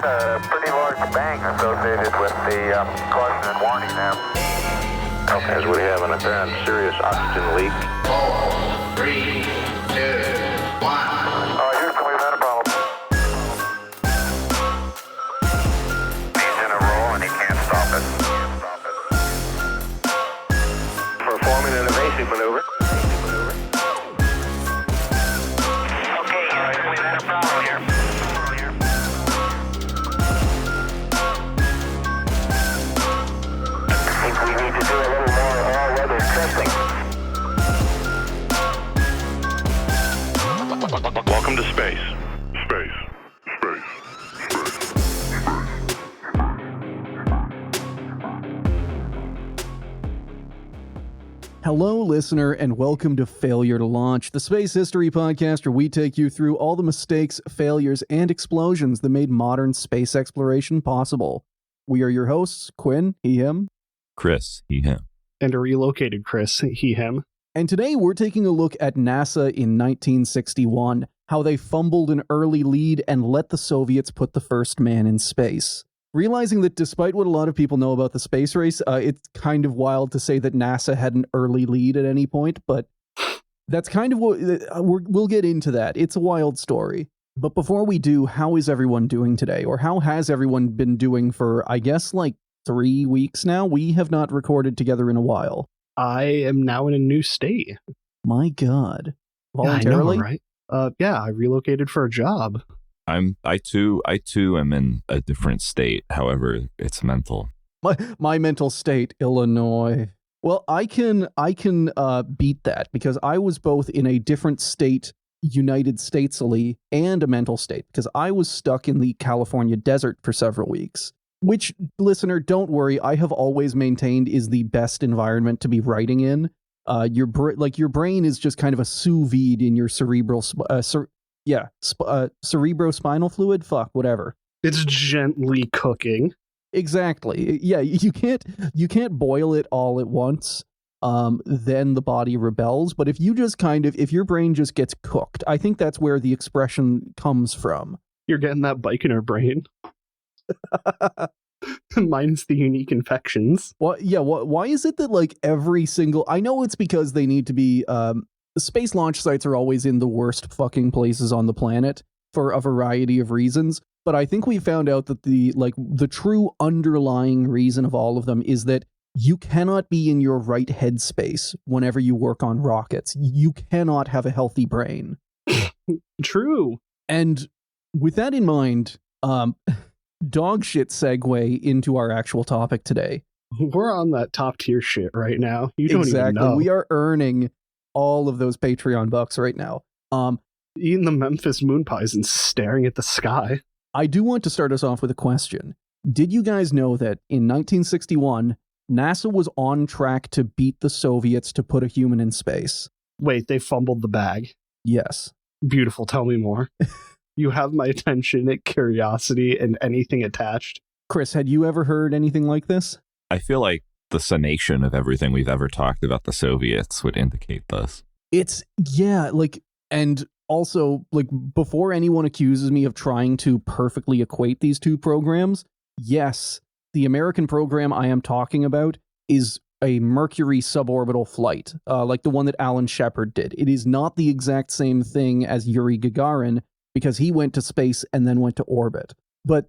get a pretty large bang associated with the caution and warning now. Okay, as we have an apparent serious oxygen leak. 4, 3, 2, 1. Houston, we've had a problem. He's in a roll and he can't stop it. Performing an evasive maneuver. Okay, Houston, we've had a problem here. I think we need to do a little more all-weather testing. Welcome to space. Hello, listener, and welcome to Failure to Launch, the space history podcast where we take you through all the mistakes, failures, and explosions that made modern space exploration possible. We are your hosts, Quinn, he, him. Chris, he, him. And a relocated Chris, he, him. And today we're taking a look at NASA in 1961, how they fumbled an early lead and let the Soviets put the first man in space. Realizing that despite what a lot of people know about the space race, it's kind of wild to say that NASA had an early lead at any point, but that's kind of what we'll get into that. It's a wild story. But before we do, how is everyone doing today? Or how has everyone been doing for, I guess, like 3 weeks now? We have not recorded together in a while. I am now in a new state. My God. Voluntarily? Yeah, I know, right? Yeah, I relocated for a job. I too am in a different state. However, it's mental. My mental state, Illinois. Well, I can beat that because I was both in a different state, United Statesally, and a mental state because I was stuck in the California desert for several weeks. Which, listener, don't worry, I have always maintained is the best environment to be writing in. Your brain is just kind of a sous vide in your cerebrospinal fluid. Fuck, whatever. It's gently cooking. Exactly. Yeah, you can't boil it all at once. Then the body rebels. But if you just if your brain just gets cooked, I think that's where the expression comes from. You're getting that Baikonur brain. Minus the unique infections. Well, yeah. Why is it that like every single? I know it's because they need to be. Space launch sites are always in the worst fucking places on the planet for a variety of reasons. But I think we found out that the true underlying reason of all of them is that you cannot be in your right headspace whenever you work on rockets. You cannot have a healthy brain. True. And with that in mind, dog shit segue into our actual topic today. We're on that top tier shit right now. You don't even know. We are earning all of those Patreon bucks right now. Eating the Memphis moon pies and staring at the sky. I do want to start us off with a question. Did you guys know that in 1961, NASA was on track to beat the Soviets to put a human in space? Wait, they fumbled the bag? Yes. Beautiful. Tell me more. You have my attention at curiosity and anything attached. Chris, had you ever heard anything like this? I feel like the summation of everything we've ever talked about the Soviets would indicate this. And also, before anyone accuses me of trying to perfectly equate these two programs, yes, the American program I am talking about is a Mercury suborbital flight, like the one that Alan Shepard did. It is not the exact same thing as Yuri Gagarin, because he went to space and then went to orbit. But,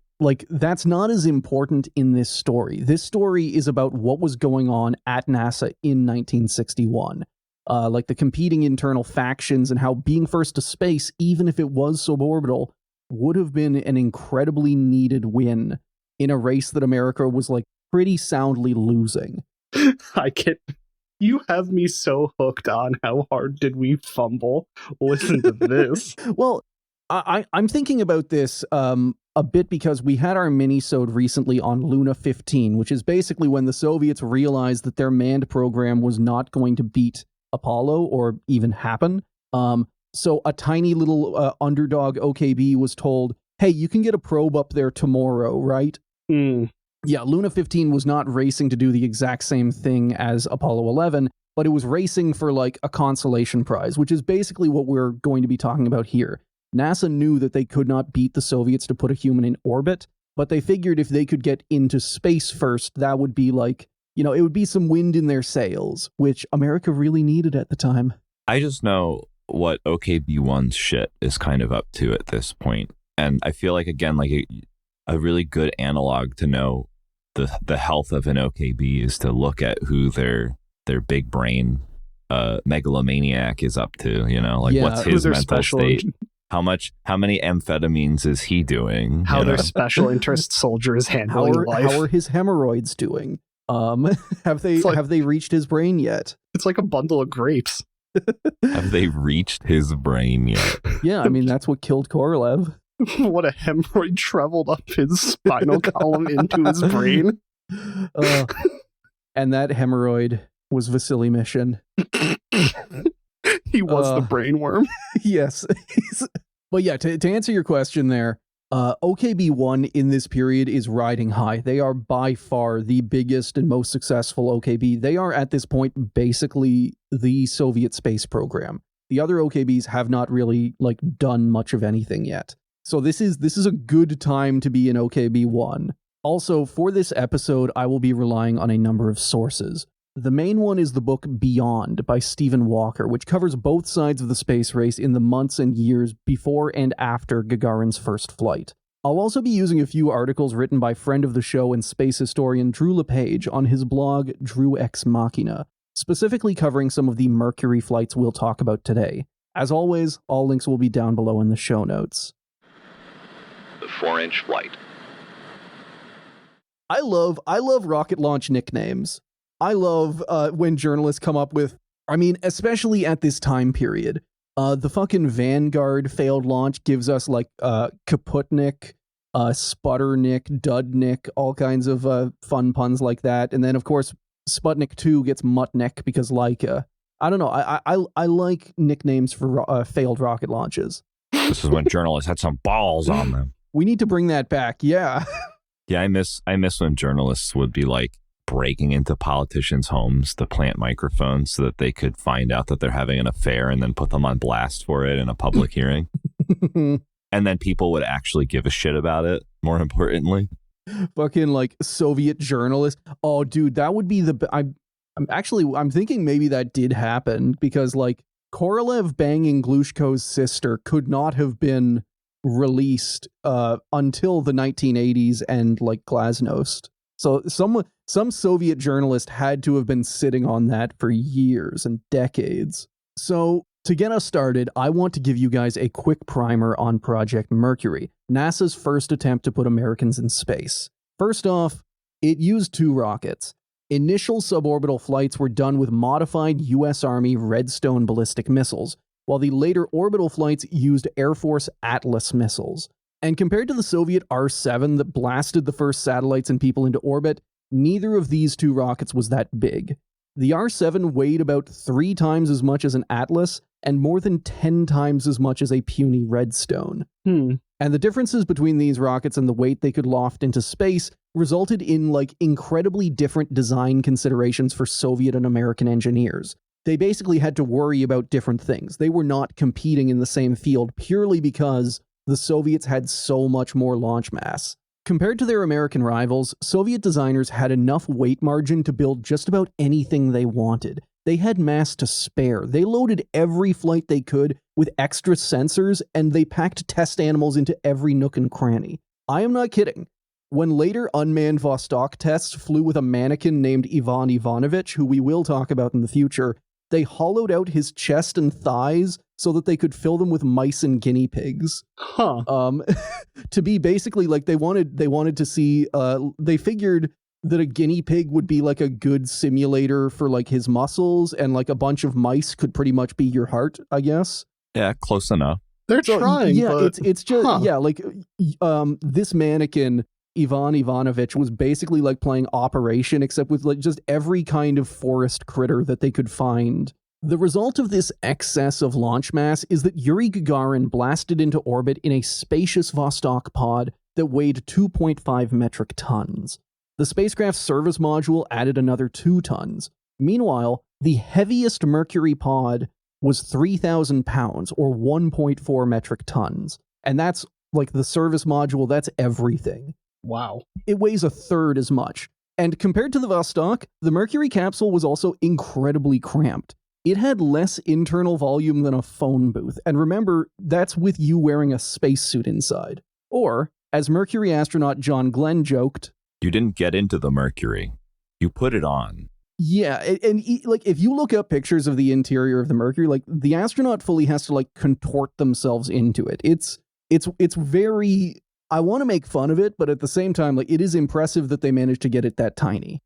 that's not as important in this story. This story is about what was going on at NASA in 1961. The competing internal factions and how being first to space, even if it was suborbital, would have been an incredibly needed win in a race that America was, pretty soundly losing. You have me so hooked on how hard did we fumble. Listen to this. Well, I'm thinking about this a bit because we had our mini-sode recently on Luna 15, which is basically when the Soviets realized that their manned program was not going to beat Apollo or even happen. So a tiny little underdog OKB was told, hey, you can get a probe up there tomorrow, right? Yeah, Luna 15 was not racing to do the exact same thing as Apollo 11, but it was racing for a consolation prize, which is basically what we're going to be talking about here. NASA knew that they could not beat the Soviets to put a human in orbit, But they figured if they could get into space first, that would be like, it would be some wind in their sails, which America really needed at the time. I just know what OKB-1's shit is kind of up to at this point. And I feel like, again, like a really good analog to know the health of an OKB is to look at who their big brain megalomaniac is up to, what's his mental state? How many amphetamines is he doing? How their special interest soldier is handling life. How are his hemorrhoids doing? Have they reached his brain yet? It's like a bundle of grapes. Have they reached his brain yet? Yeah, I mean, that's what killed Korolev. What a hemorrhoid traveled up his spinal column into his brain. And that hemorrhoid was Vasily Mission. He was the brain worm. Yes. But yeah, to answer your question there, OKB-1 in this period is riding high. They are by far the biggest and most successful OKB. They are at this point basically the Soviet space program. The other OKBs have not really done much of anything yet. So this is a good time to be in OKB-1. Also, for this episode, I will be relying on a number of sources. The main one is the book Beyond by Stephen Walker, which covers both sides of the space race in the months and years before and after Gagarin's first flight. I'll also be using a few articles written by friend of the show and space historian Drew LePage on his blog Drew Ex Machina, specifically covering some of the Mercury flights we'll talk about today. As always, all links will be down below in the show notes. The 4-inch flight. I love rocket launch nicknames. I love when journalists come up with, especially at this time period, the fucking Vanguard failed launch gives us Kaputnik, Sputternik, Dudnik, all kinds of fun puns like that. And then, of course, Sputnik 2 gets Mutnik because Laika. I don't know. I like nicknames for failed rocket launches. This is when journalists had some balls on them. We need to bring that back. Yeah. Yeah, I miss when journalists would be breaking into politicians' homes to plant microphones so that they could find out that they're having an affair and then put them on blast for it in a public hearing. And then people would actually give a shit about it, more importantly. Fucking Soviet journalists. Oh, dude, that would be I'm thinking maybe that did happen because Korolev banging Glushko's sister could not have been released until the 1980s and Glasnost. So some Soviet journalist had to have been sitting on that for years and decades. So to get us started, I want to give you guys a quick primer on Project Mercury, NASA's first attempt to put Americans in space. First off, it used 2 rockets. Initial suborbital flights were done with modified U.S. Army Redstone ballistic missiles, while the later orbital flights used Air Force Atlas missiles. And compared to the Soviet R-7 that blasted the first satellites and people into orbit, neither of these 2 rockets was that big. The R-7 weighed about 3 times as much as an Atlas and more than 10 times as much as a puny Redstone. And the differences between these rockets and the weight they could loft into space resulted in incredibly different design considerations for Soviet and American engineers. They basically had to worry about different things. They were not competing in the same field purely because the Soviets had so much more launch mass. Compared to their American rivals, Soviet designers had enough weight margin to build just about anything they wanted. They had mass to spare. They loaded every flight they could with extra sensors, and they packed test animals into every nook and cranny. I am not kidding. When later unmanned Vostok tests flew with a mannequin named Ivan Ivanovich, who we will talk about in the future, they hollowed out his chest and thighs so that they could fill them with mice and guinea pigs. To be basically they wanted to see, they figured that a guinea pig would be a good simulator for his muscles, and a bunch of mice could pretty much be your heart, I guess. Yeah, close enough. They're trying. Yeah, but, it's just this mannequin, Ivan Ivanovich, was basically playing Operation, except with just every kind of forest critter that they could find. The result of this excess of launch mass is that Yuri Gagarin blasted into orbit in a spacious Vostok pod that weighed 2.5 metric tons. The spacecraft's service module added another 2 tons. Meanwhile, the heaviest Mercury pod was 3,000 pounds, or 1.4 metric tons. And that's the service module, that's everything. Wow. It weighs a third as much. And compared to the Vostok, the Mercury capsule was also incredibly cramped. It had less internal volume than a phone booth. And remember, that's with you wearing a spacesuit inside. Or, as Mercury astronaut John Glenn joked, You didn't get into the Mercury. You put it on. yeah, and like if you look up pictures of the interior of the Mercury, like the astronaut fully has to like contort themselves into it. It's very, I want to make fun of it, but at the same time, like it is impressive that they managed to get it that tiny.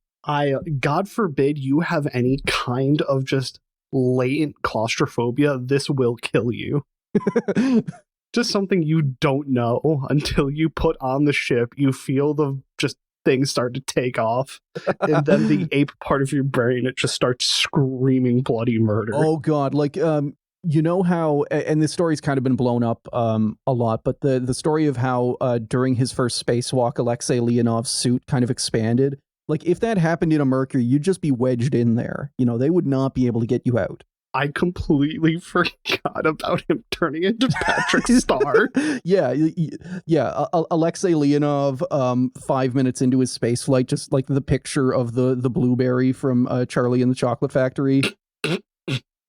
God forbid you have any kind of just latent claustrophobia. This will kill you. Just something you don't know until you put on the ship. You feel the just things start to take off, and then the ape part of your brain, it just starts screaming bloody murder. Oh God, like you know how, and this story's kind of been blown up a lot, but the story of how during his first spacewalk, Alexei Leonov's suit kind of expanded. Like if that happened in a Mercury, you'd just be wedged in there. You know, they would not be able to get you out. I completely forgot about him turning into Patrick Star. Yeah. Alexei Leonov, 5 minutes into his space flight, just like the picture of the blueberry from Charlie and the Chocolate Factory.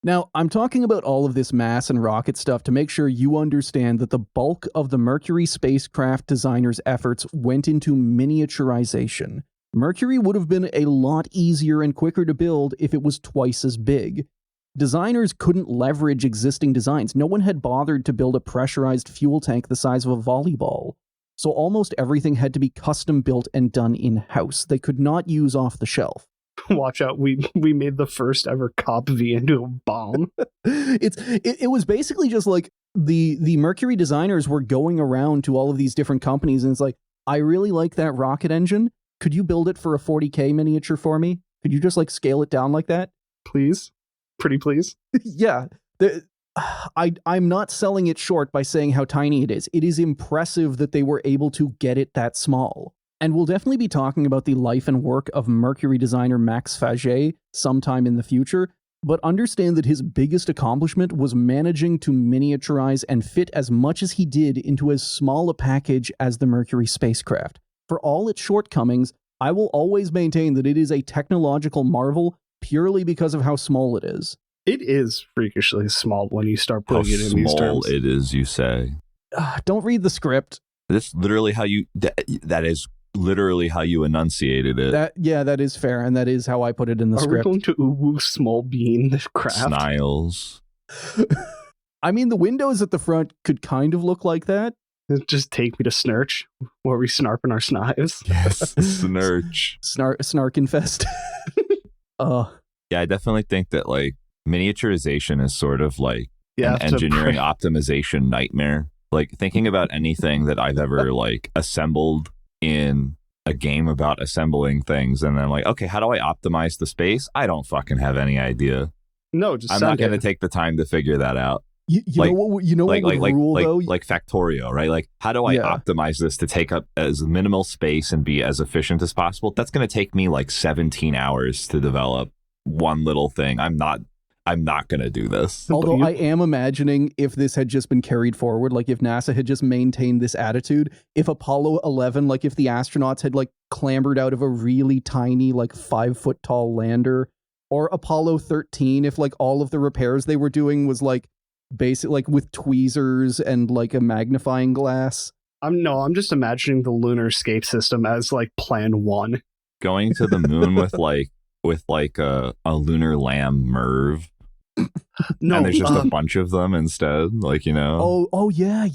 Now, I'm talking about all of this mass and rocket stuff to make sure you understand that the bulk of the Mercury spacecraft designers' efforts went into miniaturization. Mercury would have been a lot easier and quicker to build if it was twice as big. Designers couldn't leverage existing designs. No one had bothered to build a pressurized fuel tank the size of a volleyball. So almost everything had to be custom built and done in-house. They could not use off the shelf. Watch out, we made the first ever Cop V into a bomb. It was basically just like the Mercury designers were going around to all of these different companies and it's like, I really like that rocket engine. Could you build it for a 40K miniature for me? Could you just like scale it down like that? Please? Pretty please? Yeah. I'm not selling it short by saying how tiny it is. It is impressive that they were able to get it that small. And we'll definitely be talking about the life and work of Mercury designer Max Faget sometime in the future, but understand that his biggest accomplishment was managing to miniaturize and fit as much as he did into as small a package as the Mercury spacecraft. For all its shortcomings, I will always maintain that it is a technological marvel purely because of how small it is. It is freakishly small when you start putting it in these terms. How small it is, you say? Don't read the script. That's literally how you... That is literally how you enunciated it. That is fair, and that is how I put it in the script. Are we going to uwu small bean this craft? Sniles. I mean, the windows at the front could kind of look like that. Just take me to Snurch, where we snarping our snives. Yes, Snurch. Snark infest. Yeah, I definitely think that like miniaturization is sort of like an engineering optimization nightmare. Like thinking about anything that I've ever like assembled in a game about assembling things and then like, okay, how do I optimize the space? I don't fucking have any idea. No, just I'm not going to take the time to figure that out. You know what would rule though? Like Factorio, right? Like how do I optimize this to take up as minimal space and be as efficient as possible? That's going to take me like 17 hours to develop one little thing. I'm not going to do this. Although I am imagining if this had just been carried forward, like if NASA had just maintained this attitude, if Apollo 11, like if the astronauts had like clambered out of a really tiny, like 5 foot tall lander, or Apollo 13, if like all of the repairs they were doing was like basic, like with tweezers and like a magnifying glass. I'm just imagining the lunar escape system as like plan 1. Going to the moon with a lunar lamb Merv. No, and there's just a bunch of them instead, like, you know. Oh yeah.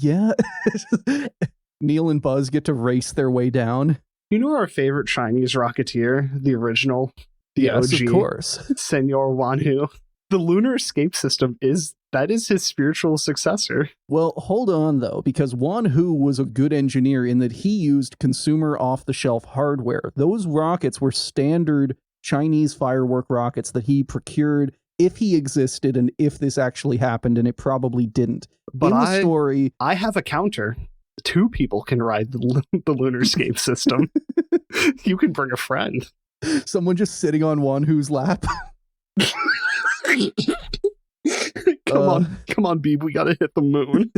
Neil and Buzz get to race their way down. You know our favorite Chinese rocketeer, the original, the OG, of course, Senor Wanhu. The lunar escape system is his spiritual successor. Well, hold on though, because Wanhu was a good engineer in that he used consumer off-the-shelf hardware. Those rockets were standard Chinese firework rockets that he procured if he existed and if this actually happened, and it probably didn't. But in the story, I have a counter. 2 people can ride the lunar escape system. You can bring a friend. Someone just sitting on Wanhu's lap. Come on, Beeb, we gotta hit the moon.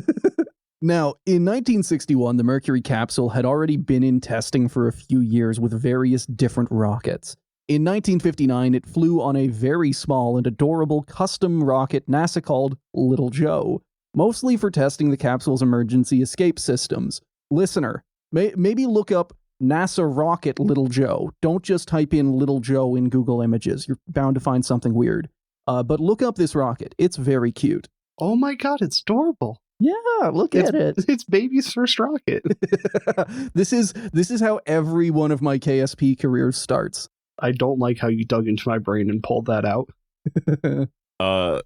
Now, in 1961, the Mercury capsule had already been in testing for a few years with various different rockets. In 1959, it flew on a very small and adorable custom rocket NASA called Little Joe, mostly for testing the capsule's emergency escape systems. Listener, maybe look up NASA rocket Little Joe. Don't just type in Little Joe in Google Images. You're bound to find something weird. But look up this rocket. It's very cute. Oh my god, it's adorable. Yeah, look at it. It's baby's first rocket. This is how every one of my KSP careers starts. I don't like how you dug into my brain and pulled that out.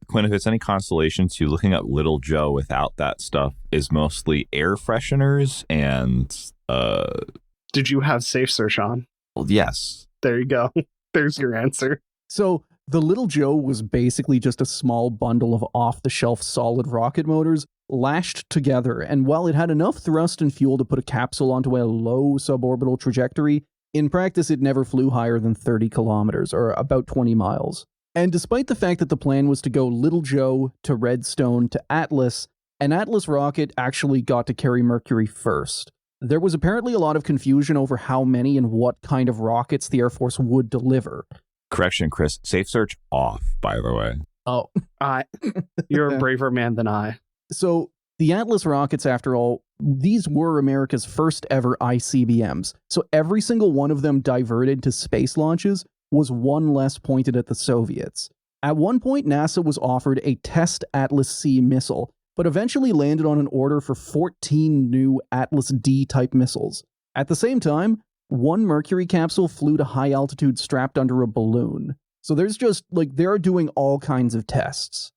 Quinn, if it's any consolation to you, looking up Little Joe without that stuff is mostly air fresheners and Did you have Safe Search on? well, yes. There you go. There's your answer. So the Little Joe was basically just a small bundle of off-the-shelf solid rocket motors lashed together, and while it had enough thrust and fuel to put a capsule onto a low suborbital trajectory, in practice it never flew higher than 30 kilometers, or about 20 miles. And despite the fact that the plan was to go Little Joe to Redstone to Atlas, an Atlas rocket actually got to carry Mercury first. There was apparently a lot of confusion over how many and what kind of rockets the Air Force would deliver. Correction, Chris. Safe search off, by the way. Oh. You're a braver man than I. So the Atlas rockets, after all, these were America's first ever ICBMs. So every single one of them diverted to space launches was one less pointed at the Soviets. At one point, NASA was offered a test Atlas C missile, but eventually landed on an order for 14 new Atlas D-type missiles. At the same time, one Mercury capsule flew to high altitude strapped under a balloon. So there's just, they're doing all kinds of tests.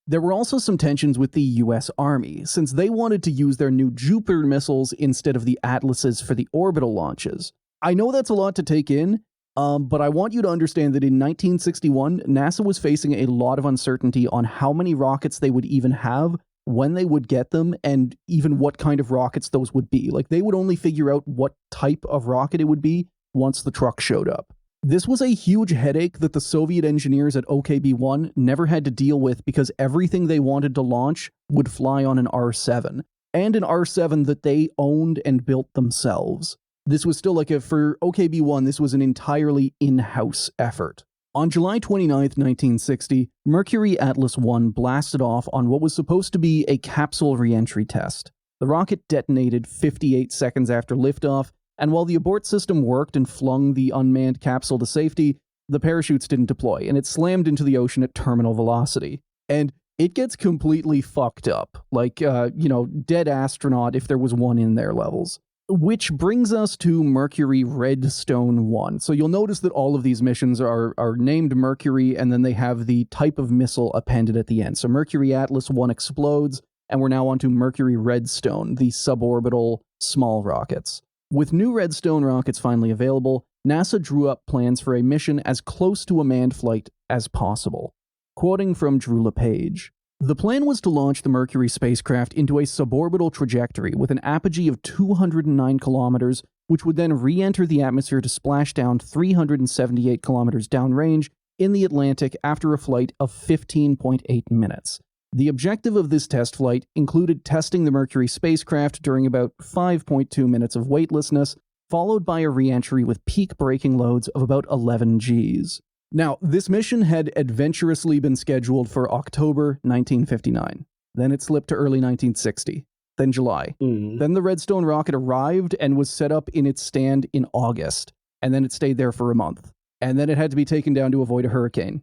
There were also some tensions with the US Army, since they wanted to use their new Jupiter missiles instead of the Atlases for the orbital launches. I know that's a lot to take in, but I want you to understand that in 1961, NASA was facing a lot of uncertainty on how many rockets they would even have, when they would get them, and even what kind of rockets those would be. They would only figure out what type of rocket it would be once the truck showed up. This was a huge headache that the Soviet engineers at OKB-1 never had to deal with because everything they wanted to launch would fly on an R-7, and an R-7 that they owned and built themselves. This was still for OKB-1, this was an entirely in-house effort. On July 29, 1960, Mercury Atlas 1 blasted off on what was supposed to be a capsule re-entry test. The rocket detonated 58 seconds after liftoff, and while the abort system worked and flung the unmanned capsule to safety, the parachutes didn't deploy, and it slammed into the ocean at terminal velocity. And it gets completely fucked up, dead astronaut if there was one in there levels. Which brings us to Mercury Redstone 1. So you'll notice that all of these missions are named Mercury, and then they have the type of missile appended at the end. So Mercury Atlas 1 explodes, and we're now on to Mercury Redstone, the suborbital small rockets. With new Redstone rockets finally available, NASA drew up plans for a mission as close to a manned flight as possible. Quoting from Drew LePage, "The plan was to launch the Mercury spacecraft into a suborbital trajectory with an apogee of 209 kilometers, which would then re-enter the atmosphere to splash down 378 kilometers downrange in the Atlantic after a flight of 15.8 minutes. The objective of this test flight included testing the Mercury spacecraft during about 5.2 minutes of weightlessness, followed by a re-entry with peak braking loads of about 11 Gs. Now, this mission had adventurously been scheduled for October 1959. Then it slipped to early 1960. Then July. Then the Redstone rocket arrived and was set up in its stand in August. And then it stayed there for a month. And then it had to be taken down to avoid a hurricane.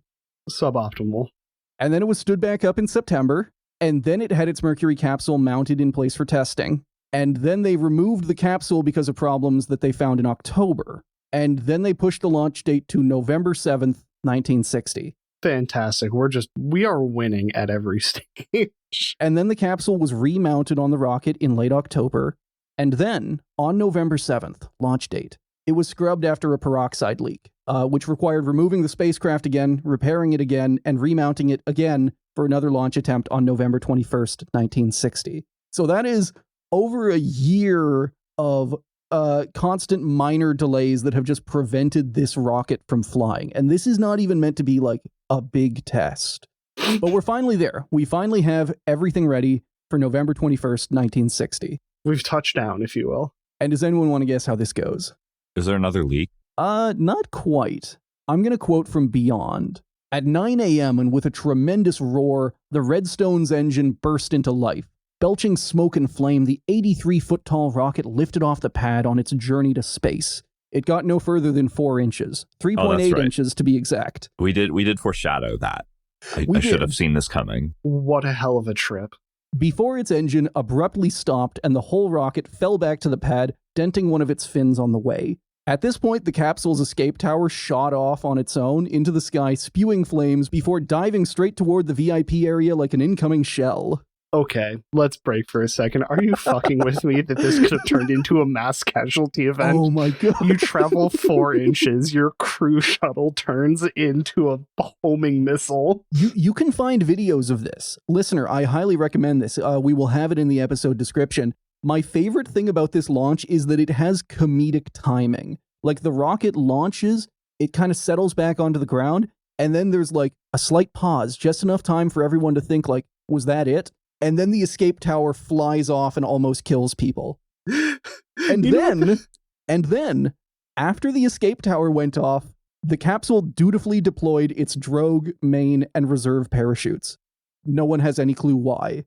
Suboptimal. And then it was stood back up in September, and then it had its Mercury capsule mounted in place for testing. And then they removed the capsule because of problems that they found in October. And then they pushed the launch date to November 7th, 1960. Fantastic. We are winning at every stage. And then the capsule was remounted on the rocket in late October. And then, on November 7th, launch date, it was scrubbed after a peroxide leak, which required removing the spacecraft again, repairing it again, and remounting it again for another launch attempt on November 21st, 1960. So that is over a year of constant minor delays that have just prevented this rocket from flying. And this is not even meant to be a big test. But we're finally there. We finally have everything ready. for November 21st, 1960. We've touched down, if you will. And does anyone want to guess how this goes? Is there another leak? Not quite. I'm going to quote from Beyond. At 9 a.m. and with a tremendous roar, the Redstone's engine burst into life. Belching smoke and flame, the 83-foot-tall rocket lifted off the pad on its journey to space. It got no further than 4 inches. 3.8 right. inches to be exact. We did foreshadow that. I should have seen this coming. What a hell of a trip. Before its engine abruptly stopped and the whole rocket fell back to the pad, denting one of its fins on the way. At this point, the capsule's escape tower shot off on its own into the sky, spewing flames before diving straight toward the VIP area like an incoming shell. Okay, let's break for a second. Are you fucking with me that this could have turned into a mass casualty event? Oh my god. You travel 4 inches, your crew shuttle turns into a homing missile. You can find videos of this. Listener, I highly recommend this. We will have it in the episode description. My favorite thing about this launch is that it has comedic timing. Like, the rocket launches, it kind of settles back onto the ground, and then there's like a slight pause, just enough time for everyone to think like, was that it? And then the escape tower flies off and almost kills people. And then, after the escape tower went off, the capsule dutifully deployed its drogue, main, and reserve parachutes. No one has any clue why.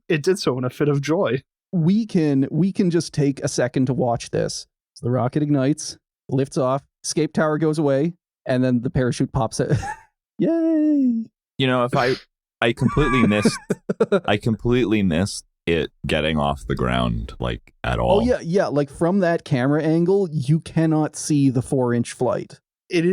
It did so in a fit of joy. We can just take a second to watch this. So the rocket ignites, lifts off, escape tower goes away, and then the parachute pops out. Yay! You know, if I completely missed it getting off the ground, like, at all. Oh yeah, like from that camera angle, you cannot see the 4-inch flight. It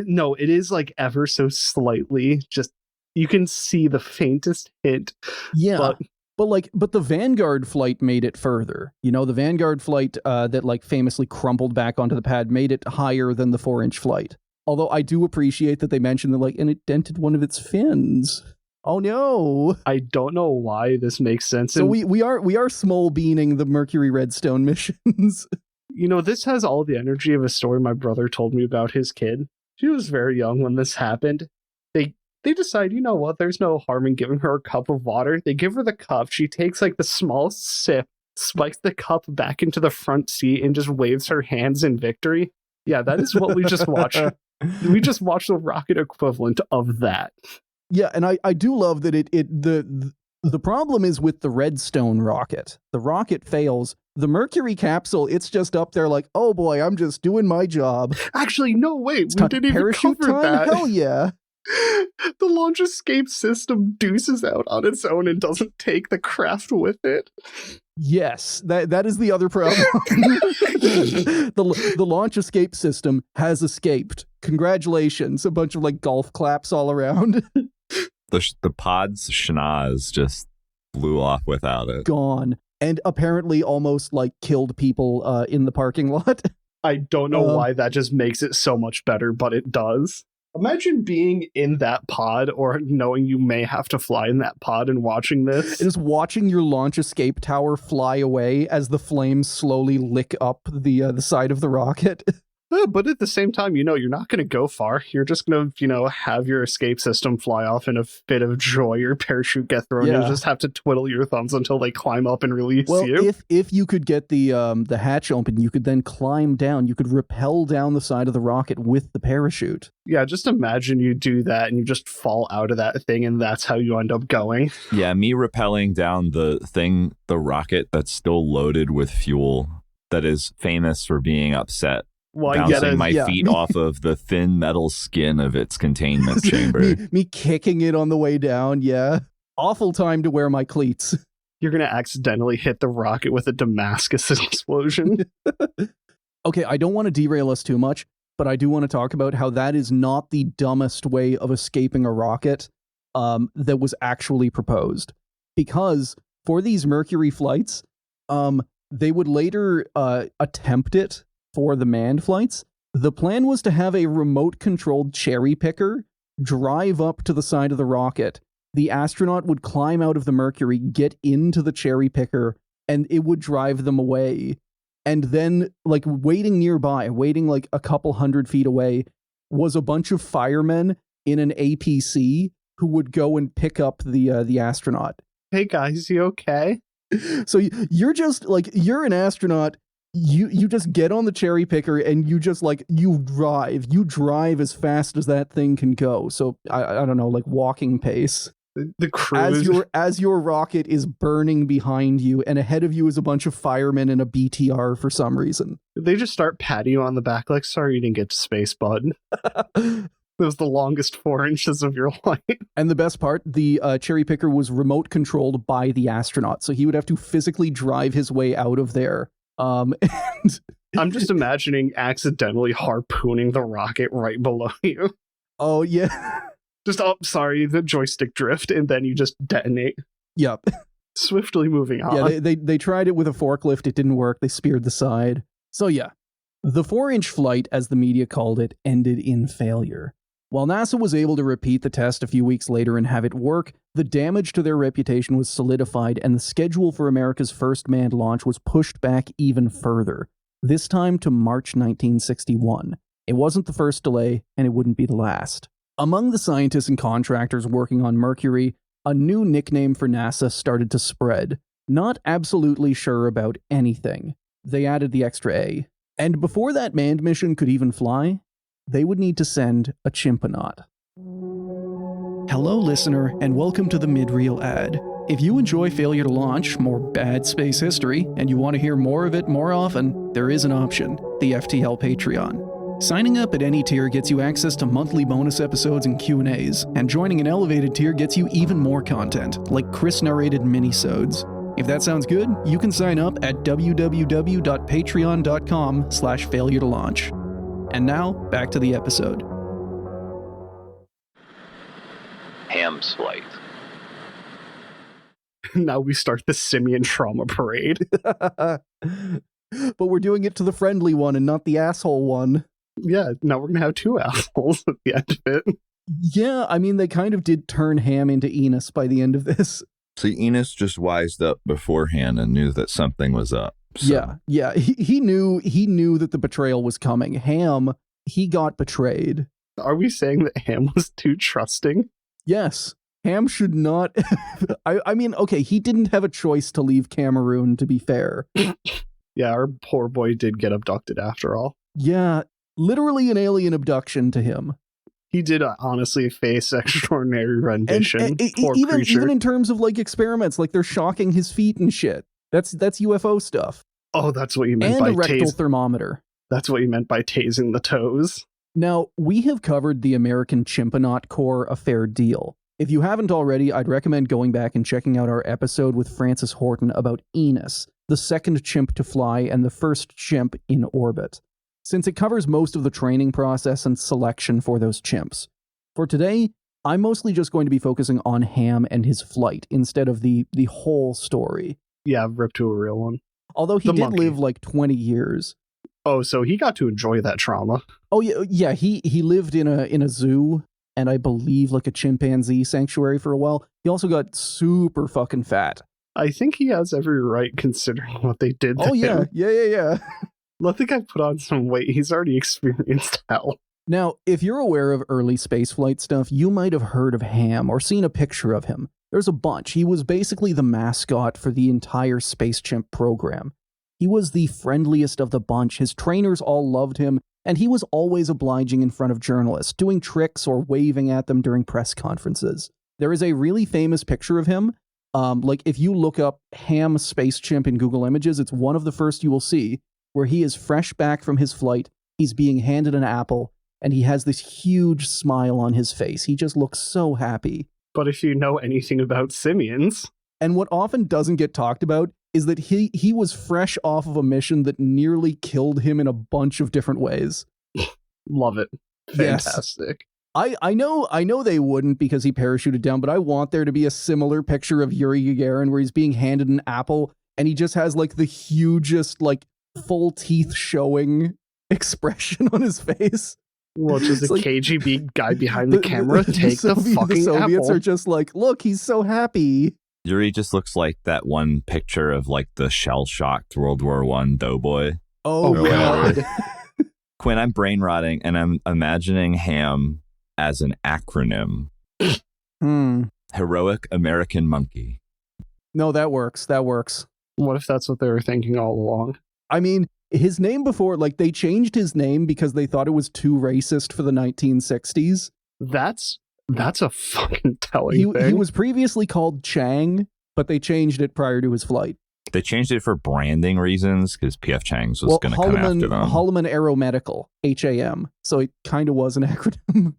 is like ever so slightly, just you can see the faintest hint. Yeah. But the Vanguard flight made it further. You know, the Vanguard flight that like famously crumpled back onto the pad made it higher than the 4-inch flight. Although I do appreciate that they mentioned that, like, and it dented one of its fins. Oh no! I don't know why this makes sense. So we are small beaning the Mercury Redstone missions. You know, this has all the energy of a story my brother told me about his kid. She was very young when this happened. They decide, you know what, there's no harm in giving her a cup of water. They give her the cup. She takes like the smallest sip, spikes the cup back into the front seat, and just waves her hands in victory. Yeah, that is what we just watched. We just watched the rocket equivalent of that. Yeah, and I do love that the problem is with the Redstone rocket. The rocket fails. The Mercury capsule, it's just up there like, oh boy, I'm just doing my job. Actually, no, wait, we didn't even Parachute cover time? that. Hell yeah. The launch escape system deuces out on its own and doesn't take the craft with it. Yes, that is the other problem. The launch escape system has escaped. Congratulations. A bunch of like golf claps all around. The pod's schnoz just blew off without it. Gone. And apparently almost like killed people in the parking lot. I don't know why that just makes it so much better, but it does. Imagine being in that pod or knowing you may have to fly in that pod and watching this. Just watching your launch escape tower fly away as the flames slowly lick up the side of the rocket. But at the same time, you know, you're not going to go far. You're just going to, you know, have your escape system fly off in a fit of joy. Your parachute get thrown. Yeah. You just have to twiddle your thumbs until they climb up and release well, you. If you could get the hatch open, you could then climb down. You could rappel down the side of the rocket with the parachute. Yeah, just imagine you do that and you just fall out of that thing and that's how you end up going. Yeah, me rappelling down the rocket that's still loaded with fuel that is famous for being upset. Well, bouncing my feet off of the thin metal skin of its containment chamber. me kicking it on the way down, yeah. Awful time to wear my cleats. You're going to accidentally hit the rocket with a Damascus explosion. Okay, I don't want to derail us too much, but I do want to talk about how that is not the dumbest way of escaping a rocket that was actually proposed. Because for these Mercury flights, they would later attempt it for the manned flights. The plan was to have a remote-controlled cherry picker drive up to the side of the rocket. The astronaut would climb out of the Mercury, get into the cherry picker, and it would drive them away. And then, like, waiting nearby, waiting like a couple hundred feet away, was a bunch of firemen in an APC who would go and pick up the astronaut. Hey guys, you okay? So you're just like, you're an astronaut. You just get on the cherry picker and you just like, you drive as fast as that thing can go. So I don't know, like walking pace. The crew As your rocket is burning behind you, and ahead of you is a bunch of firemen in a BTR for some reason. they just start patting you on the back like, sorry you didn't get to space, bud. It was the longest 4 inches of your life. And the best part, the cherry picker was remote controlled by the astronaut, so he would have to physically drive his way out of there. And I'm just imagining accidentally harpooning the rocket right below you. oh yeah, Just, oh, sorry, the joystick drift, and then you just detonate. yep. Swiftly moving on. Yeah, they tried it with a forklift. It didn't work. They speared the side. So yeah, the 4-inch flight, as the media called it, ended in failure. While NASA was able to repeat the test a few weeks later and have it work, the damage to their reputation was solidified, and the schedule for America's first manned launch was pushed back even further, this time to March 1961. It wasn't the first delay, and it wouldn't be the last. Among the scientists and contractors working on Mercury, a new nickname for NASA started to spread. Not absolutely sure about anything. They added the extra A. And before that manned mission could even fly, they would need to send a chimponaut. Hello, listener, and welcome to the mid-reel ad. If you enjoy Failure to Launch, more bad space history, and you want to hear more of it more often, there is an option, the FTL Patreon. Signing up at any tier gets you access to monthly bonus episodes and Q&As, and joining an elevated tier gets you even more content, like Chris-narrated minisodes. If that sounds good, you can sign up at www.patreon.com/failuretolaunch. And now, back to the episode. Ham's flight. Now we start the simian trauma parade. But we're doing it to the friendly one and not the asshole one. Yeah, now we're going to have 2 assholes at the end of it. Yeah, I mean, they kind of did turn Ham into Enos by the end of this. See, Enos just wised up beforehand and knew that something was up. So. Yeah. He knew that the betrayal was coming. Ham, he got betrayed. Are we saying that Ham was too trusting? Yes. Ham should not. I mean, okay, he didn't have a choice to leave Cameroon, to be fair. Yeah, our poor boy did get abducted after all. Yeah, literally an alien abduction to him. He did honestly face extraordinary rendition. Poor even creature. even in terms of like experiments, like they're shocking his feet and shit. That's UFO stuff. Oh, that's what you meant And by a rectal tase. thermometer. That's what you meant by tasing the toes. Now, we have covered the American Chimponaut Corps a fair deal. If you haven't already, I'd recommend going back and checking out our episode with Francis Horton about Enos, the second chimp to fly and the first chimp in orbit, since it covers most of the training process and selection for those chimps. For today, I'm mostly just going to be focusing on Ham and his flight instead of the whole story. Yeah, ripped to a real one. Although he The did monkey. live like 20 years. Oh, so he got to enjoy that trauma. Oh yeah, he lived in a zoo and I believe like a chimpanzee sanctuary for a while. He also got super fucking fat. I think he has every right considering what they did to Oh yeah, him. yeah. Let the guy put on some weight. He's already experienced hell. Now, if you're aware of early spaceflight stuff, you might have heard of Ham or seen a picture of him. There's a bunch. He was basically the mascot for the entire Space Chimp program. He was the friendliest of the bunch. His trainers all loved him, and he was always obliging in front of journalists, doing tricks or waving at them during press conferences. There is a really famous picture of him. Like if you look up Ham Space Chimp in Google Images, it's one of the first you will see, where he is fresh back from his flight, he's being handed an apple, and he has this huge smile on his face. He just looks so happy. But if you know anything about simians, And what often doesn't get talked about is that he was fresh off of a mission that nearly killed him in a bunch of different ways. love it. Yes. Fantastic. I know they wouldn't because he parachuted down, but I want there to be a similar picture of Yuri Gagarin where he's being handed an apple and he just has like the hugest, like full teeth showing expression on his face. Well, just It's a like- KGB guy behind the camera. Take the fucking Soviets apple. are just like, look, he's so happy. Yuri just looks like that one picture of like the shell-shocked World War I doughboy. Oh, Oh, yeah. God. Quinn, I'm brain rotting and I'm imagining Ham as an acronym. Hmm. Heroic American Monkey. No, that works. That works. What if that's what they were thinking all along? I mean, his name before, like, they changed his name because they thought it was too racist for the 1960s. That's a fucking telling thing. He was previously called Chang, but they changed it prior to his flight. They changed it for branding reasons because PF Chang's was going to come after them. Holloman Aeromedical, HAM. So it kind of was an acronym.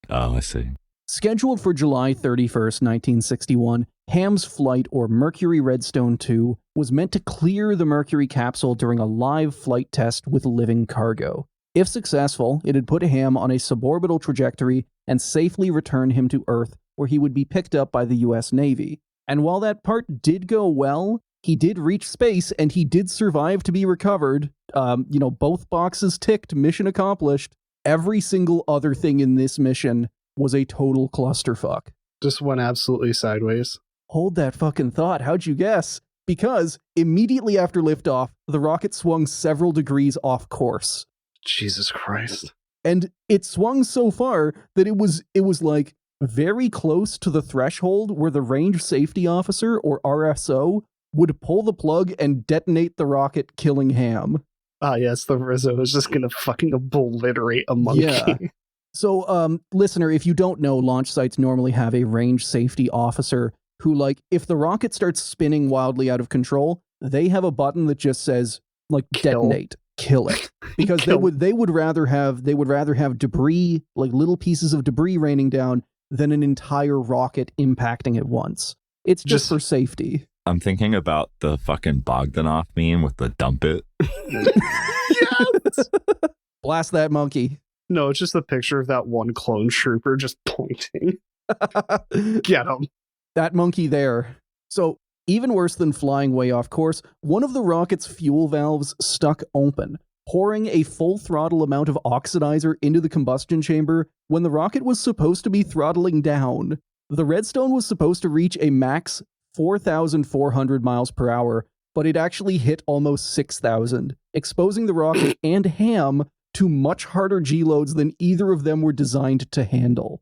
Oh, I see. Scheduled for July 31st, 1961, Ham's flight, or Mercury Redstone 2, was meant to clear the Mercury capsule during a live flight test with living cargo. If successful, it'd put Ham on a suborbital trajectory and safely return him to Earth, where he would be picked up by the US Navy. And while that part did go well, he did reach space and he did survive to be recovered. Both boxes ticked, mission accomplished. Every single other thing in this mission was a total clusterfuck. Just went absolutely sideways. Hold that fucking thought. How'd you guess? Because immediately after liftoff, the rocket swung several degrees off course. Jesus Christ. And it swung so far that it was like very close to the threshold where the range safety officer, or RSO, would pull the plug and detonate the rocket, killing Ham. Ah, yes, the Rizzo is just gonna fucking obliterate a monkey. Yeah. So, listener, if you don't know, launch sites normally have a range safety officer who, like, if the rocket starts spinning wildly out of control, they have a button that just says, like, detonate, kill it, because they would rather have debris, like little pieces of debris raining down, than an entire rocket impacting at once. It's just for safety. I'm thinking about the fucking Bogdanov meme with the dump it. Yes! Blast that monkey. No, it's just the picture of that one clone trooper just pointing. Get him. That monkey there. So, even worse than flying way off course, one of the rocket's fuel valves stuck open, pouring a full throttle amount of oxidizer into the combustion chamber when the rocket was supposed to be throttling down. The Redstone was supposed to reach a max 4,400 miles per hour, but it actually hit almost 6,000, exposing the rocket and Ham to much harder G-loads than either of them were designed to handle.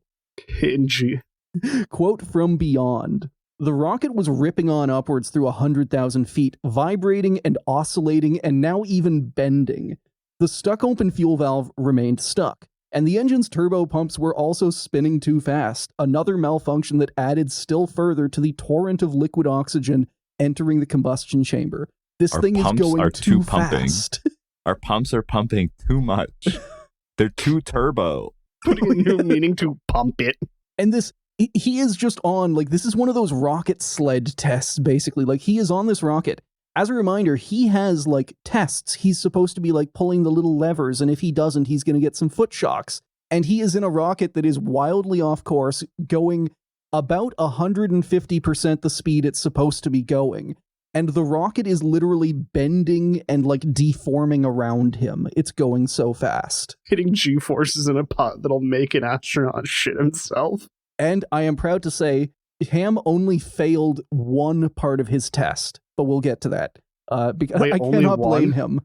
G. Quote from Beyond. The rocket was ripping on upwards through 100,000 feet, vibrating and oscillating and now even bending. The stuck-open fuel valve remained stuck, and the engine's turbo pumps were also spinning too fast, another malfunction that added still further to the torrent of liquid oxygen entering the combustion chamber. This thing is going too fast. Our pumps are pumping too much. They're too turbo. Putting a new meaning to pump it. And this, he is just on, like, this is one of those rocket sled tests, basically. Like, he is on this rocket. As a reminder, he has, like, tests. He's supposed to be, like, pulling the little levers, and if he doesn't, he's going to get some foot shocks. And he is in a rocket that is wildly off course, going about 150% the speed it's supposed to be going. And the rocket is literally bending and, like, deforming around him. It's going so fast. Hitting G-forces in a pot that'll make an astronaut shit himself. And I am proud to say, Ham only failed one part of his test. But we'll get to that. Because I cannot blame him.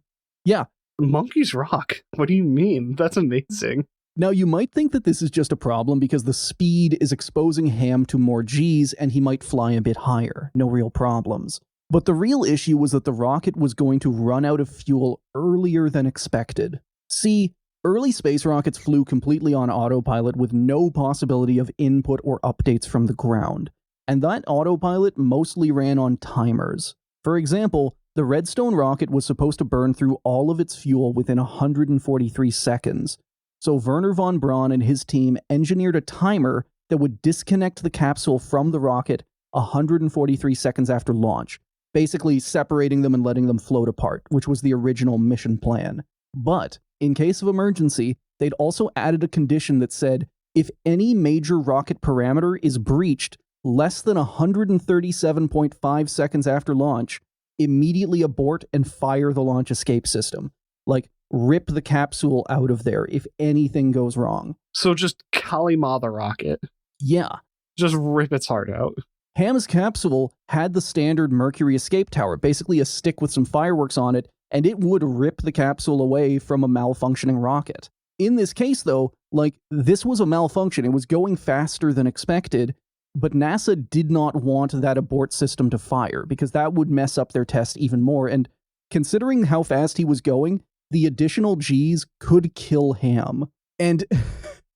Yeah. Monkeys rock. What do you mean? That's amazing. Now, you might think that this is just a problem because the speed is exposing Ham to more Gs and he might fly a bit higher. No real problems. But the real issue was that the rocket was going to run out of fuel earlier than expected. See, early space rockets flew completely on autopilot with no possibility of input or updates from the ground. And that autopilot mostly ran on timers. For example, the Redstone rocket was supposed to burn through all of its fuel within 143 seconds. So Wernher von Braun and his team engineered a timer that would disconnect the capsule from the rocket 143 seconds after launch, basically separating them and letting them float apart, which was the original mission plan. But, in case of emergency, they'd also added a condition that said, if any major rocket parameter is breached less than 137.5 seconds after launch, immediately abort and fire the launch escape system. Like, rip the capsule out of there if anything goes wrong. So just Kalima the rocket. Yeah. Just rip its heart out. Ham's capsule had the standard Mercury escape tower, basically a stick with some fireworks on it, and it would rip the capsule away from a malfunctioning rocket. In this case, though, like, this was a malfunction. It was going faster than expected, But NASA did not want that abort system to fire because that would mess up their test even more. And considering how fast he was going, the additional G's could kill Ham. And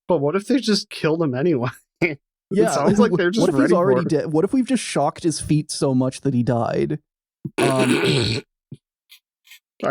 But what if they just killed him anyway? yeah, It sounds like they're just what if ready he's already for it. dead? What if we've just shocked his feet so much that he died? I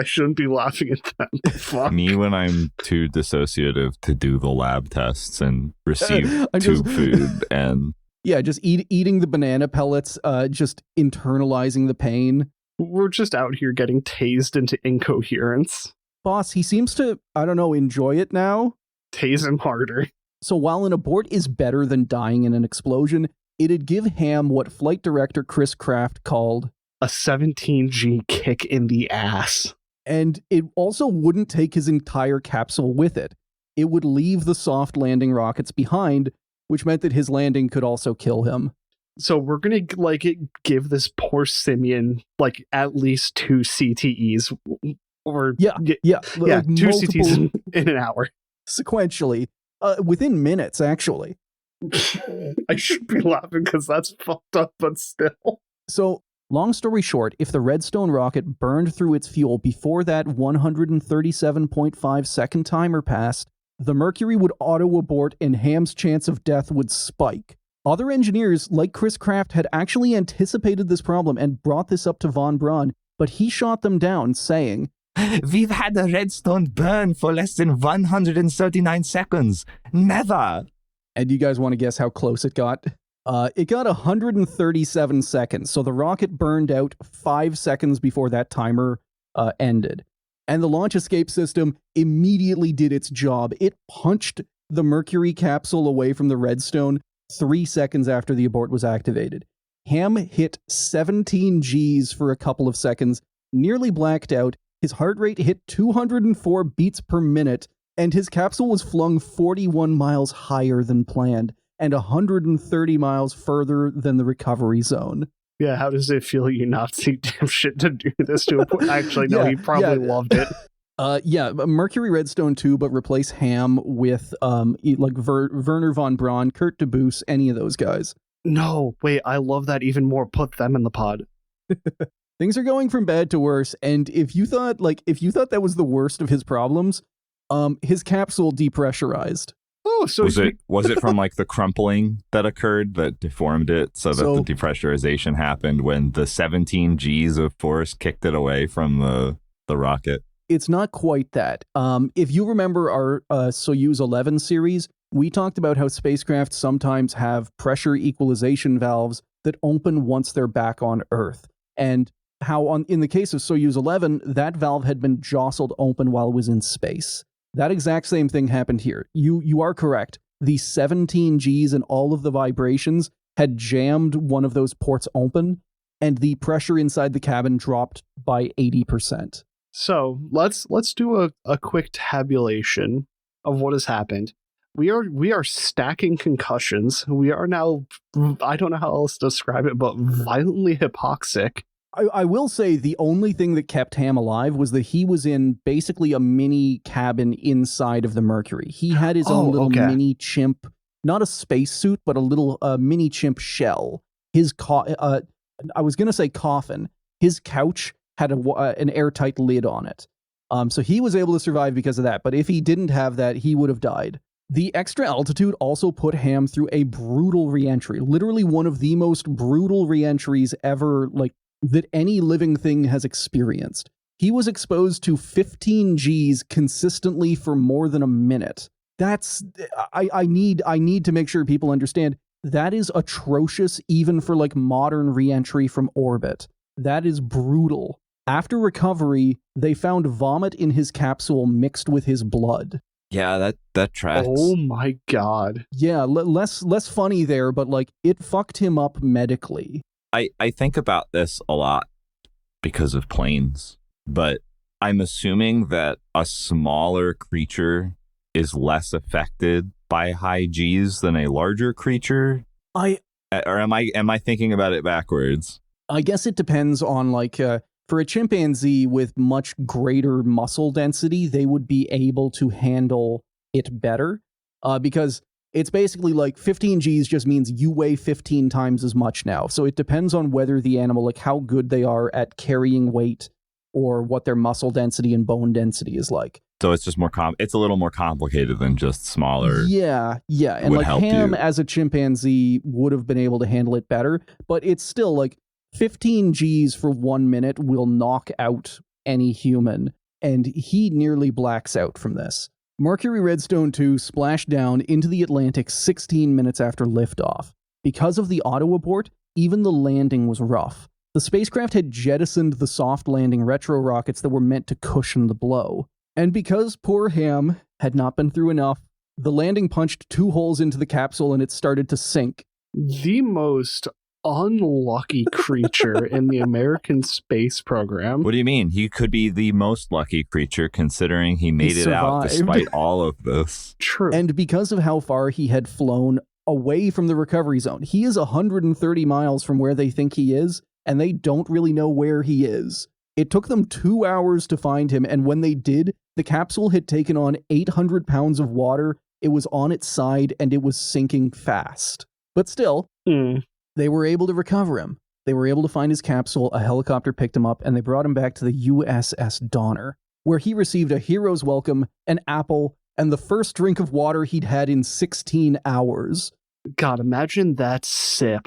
shouldn't be laughing at that. Fuck. Me when I'm too dissociative to do the lab tests and receive I'm tube just- food and Yeah, just eating the banana pellets, just internalizing the pain. We're just out here getting tased into incoherence. Boss, he seems to, I don't know, enjoy it now. Tase him harder. So while an abort is better than dying in an explosion, it'd give Ham what flight director Chris Kraft called, A 17G kick in the ass. and it also wouldn't take his entire capsule with it. It would leave the soft landing rockets behind, which meant that his landing could also kill him. So we're gonna give this poor simian at least 2 CTEs, or Yeah, yeah, like 2 multiple- CTEs in an hour. sequentially, within minutes, actually. I should be laughing because that's fucked up, but still. So, long story short, if the Redstone rocket burned through its fuel before that 137.5 second timer passed, the Mercury would auto-abort and Ham's chance of death would spike. Other engineers, like Chris Kraft, had actually anticipated this problem and brought this up to von Braun, but he shot them down, saying, we've had a redstone burn for less than 139 seconds. Never. and you guys want to guess how close it got? It got 137 seconds, so the rocket burned out 5 seconds before that timer ended. And the launch escape system immediately did its job. It punched the Mercury capsule away from the Redstone 3 seconds after the abort was activated. Ham hit 17 Gs for a couple of seconds, nearly blacked out. His heart rate hit 204 beats per minute, and his capsule was flung 41 miles higher than planned and 130 miles further than the recovery zone. Yeah, how does it feel, you Nazi dipshit, to do this to a point? Actually, no, he probably loved it. Mercury Redstone 2, but replace Ham with Werner von Braun, Kurt de Boos, any of those guys. No, wait, I love that even more. Put them in the pod. Things are going from bad to worse, and if you thought that was the worst of his problems, his capsule depressurized. Oh, so was it from the crumpling that occurred that deformed it so that the depressurization happened when the 17 Gs of force kicked it away from the rocket? It's not quite that. If you remember our Soyuz 11 series, we talked about how spacecraft sometimes have pressure equalization valves that open once they're back on Earth, and how in the case of Soyuz 11, that valve had been jostled open while it was in space. That exact same thing happened here. You are correct. The 17 Gs and all of the vibrations had jammed one of those ports open, and the pressure inside the cabin dropped by 80%. So let's do a quick tabulation of what has happened. We are stacking concussions. We are now, I don't know how else to describe it, but violently hypoxic. I will say the only thing that kept Ham alive was that he was in basically a mini cabin inside of the Mercury. He had his own little mini chimp, not a spacesuit, but a little mini chimp shell. His I was going to say coffin. His couch had an airtight lid on it. So he was able to survive because of that. But if he didn't have that, he would have died. The extra altitude also put Ham through a brutal reentry, literally one of the most brutal reentries ever, that any living thing has experienced. He was exposed to 15 Gs consistently for more than a minute. That's I need to make sure people understand that is atrocious even for modern reentry from orbit. That is brutal. After recovery, they found vomit in his capsule mixed with his blood. Yeah, that tracks. Oh my god. Yeah, less funny there, but it fucked him up medically. I think about this a lot because of planes, but I'm assuming that a smaller creature is less affected by high Gs than a larger creature. Or am I thinking about it backwards? I guess it depends on for a chimpanzee with much greater muscle density, they would be able to handle it better because It's basically like 15 Gs just means you weigh 15 times as much now. So it depends on whether the animal, like how good they are at carrying weight or what their muscle density and bone density is like. So it's just more it's a little more complicated than just smaller. Yeah. And like Ham as a chimpanzee would have been able to handle it better, but it's still like 15 Gs for 1 minute will knock out any human, and he nearly blacks out from this. Mercury Redstone 2 splashed down into the Atlantic 16 minutes after liftoff. Because of the auto abort, even the landing was rough. The spacecraft had jettisoned the soft landing retro rockets that were meant to cushion the blow. And because poor Ham had not been through enough, the landing punched 2 holes into the capsule and it started to sink. The most unlucky creature in the American space program. What do you mean? He could be the most lucky creature considering he made it out despite all of this. True. And because of how far he had flown away from the recovery zone, he is 130 miles from where they think he is, and they don't really know where he is. It took them 2 hours to find him, and when they did, the capsule had taken on 800 pounds of water, it was on its side, and it was sinking fast. But still, they were able to recover him. They were able to find his capsule, a helicopter picked him up, and they brought him back to the USS Donner, where he received a hero's welcome, an apple, and the first drink of water he'd had in 16 hours. God, imagine that sip.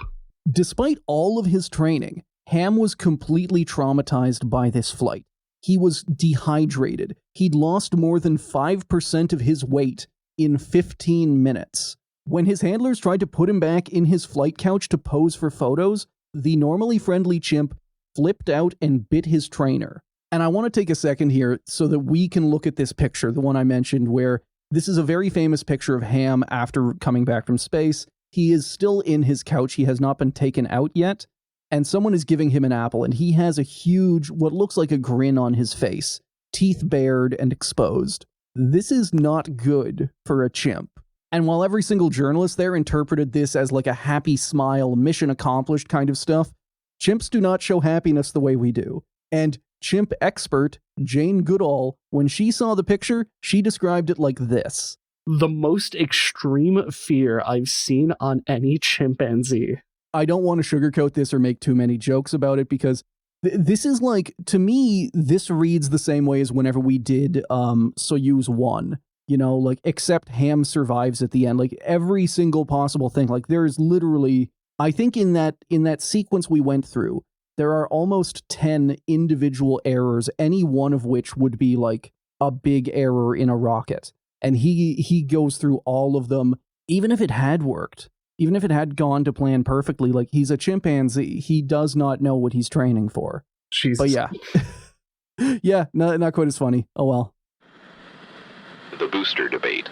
Despite all of his training, Ham was completely traumatized by this flight. He was dehydrated. He'd lost more than 5% of his weight in 15 minutes. When his handlers tried to put him back in his flight couch to pose for photos, the normally friendly chimp flipped out and bit his trainer. And I want to take a second here so that we can look at this picture, the one I mentioned, where this is a very famous picture of Ham after coming back from space. He is still in his couch. He has not been taken out yet. And someone is giving him an apple, and he has a huge, what looks like a grin on his face, teeth bared and exposed. This is not good for a chimp. And while every single journalist there interpreted this as like a happy smile, mission accomplished kind of stuff, chimps do not show happiness the way we do. And chimp expert Jane Goodall, when she saw the picture, she described it like this. The most extreme fear I've seen on any chimpanzee. I don't want to sugarcoat this or make too many jokes about it because this is like, to me, this reads the same way as whenever we did Soyuz 1. You know, like, except Ham survives at the end. Like, every single possible thing. Like, there's literally, I think in that sequence we went through, there are almost 10 individual errors, any one of which would be like a big error in a rocket. And he goes through all of them, even if it had worked. Even if it had gone to plan perfectly, like, he's a chimpanzee. He does not know what he's training for. Jesus. But yeah. Yeah, not quite as funny. Oh well. The booster debate.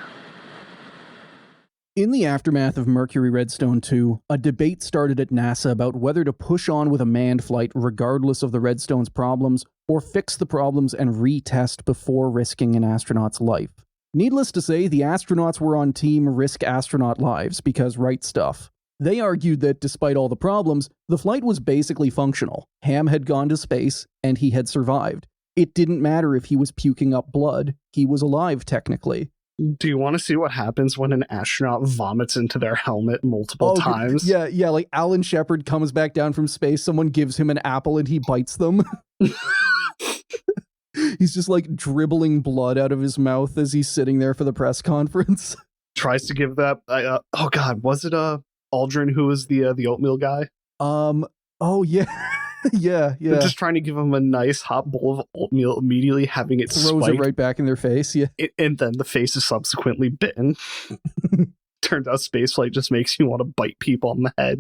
In the aftermath of Mercury Redstone 2, a debate started at NASA about whether to push on with a manned flight regardless of the Redstone's problems, or fix the problems and retest before risking an astronaut's life. Needless to say, the astronauts were on team risk astronaut lives, because right stuff. They argued that despite all the problems, the flight was basically functional. Ham had gone to space, and he had survived. It didn't matter if he was puking up blood, he was alive technically. Do you want to see what happens when an astronaut vomits into their helmet multiple times? Yeah, like Alan Shepard comes back down from space, someone gives him an apple and he bites them. He's just like dribbling blood out of his mouth as he's sitting there for the press conference. Tries to give that, oh god, was it Aldrin who was the oatmeal guy? Oh yeah. yeah. Just trying to give him a nice hot bowl of oatmeal, immediately having it throws spiked. It right back in their face, yeah. And then the face is subsequently bitten. Turns out spaceflight just makes you want to bite people on the head.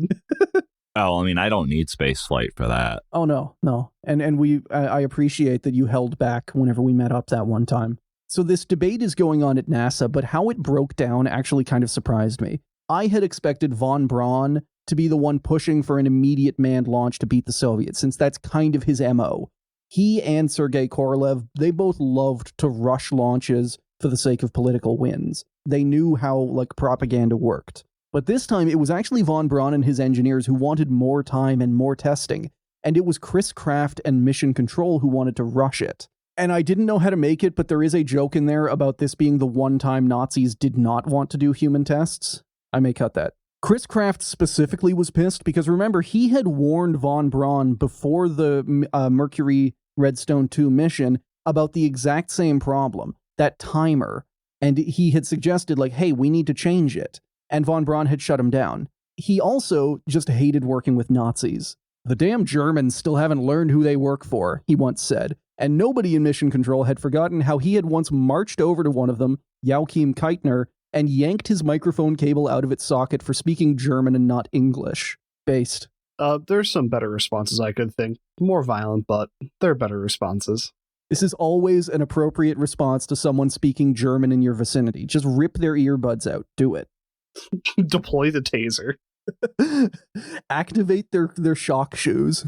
Oh, I mean, I don't need spaceflight for that. Oh, no. And I appreciate that you held back whenever we met up that one time. So this debate is going on at NASA, but how it broke down actually kind of surprised me. I had expected von Braun to be the one pushing for an immediate manned launch to beat the Soviets, since that's kind of his MO. He and Sergei Korolev, they both loved to rush launches for the sake of political wins. They knew how, like, propaganda worked. But this time, it was actually von Braun and his engineers who wanted more time and more testing, and it was Chris Kraft and Mission Control who wanted to rush it. And I didn't know how to make it, but there is a joke in there about this being the one time Nazis did not want to do human tests. I may cut that. Chris Kraft specifically was pissed because remember, he had warned von Braun before the Mercury Redstone 2 mission about the exact same problem, that timer. And he had suggested like, hey, we need to change it. And von Braun had shut him down. He also just hated working with Nazis. The damn Germans still haven't learned who they work for, he once said. And nobody in Mission Control had forgotten how he had once marched over to one of them, Joachim Keitner, and yanked his microphone cable out of its socket for speaking German and not English. Based. There's some better responses I could think. More violent, but they're better responses. This is always an appropriate response to someone speaking German in your vicinity. Just rip their earbuds out. Do it. Deploy the taser. Activate their shock shoes.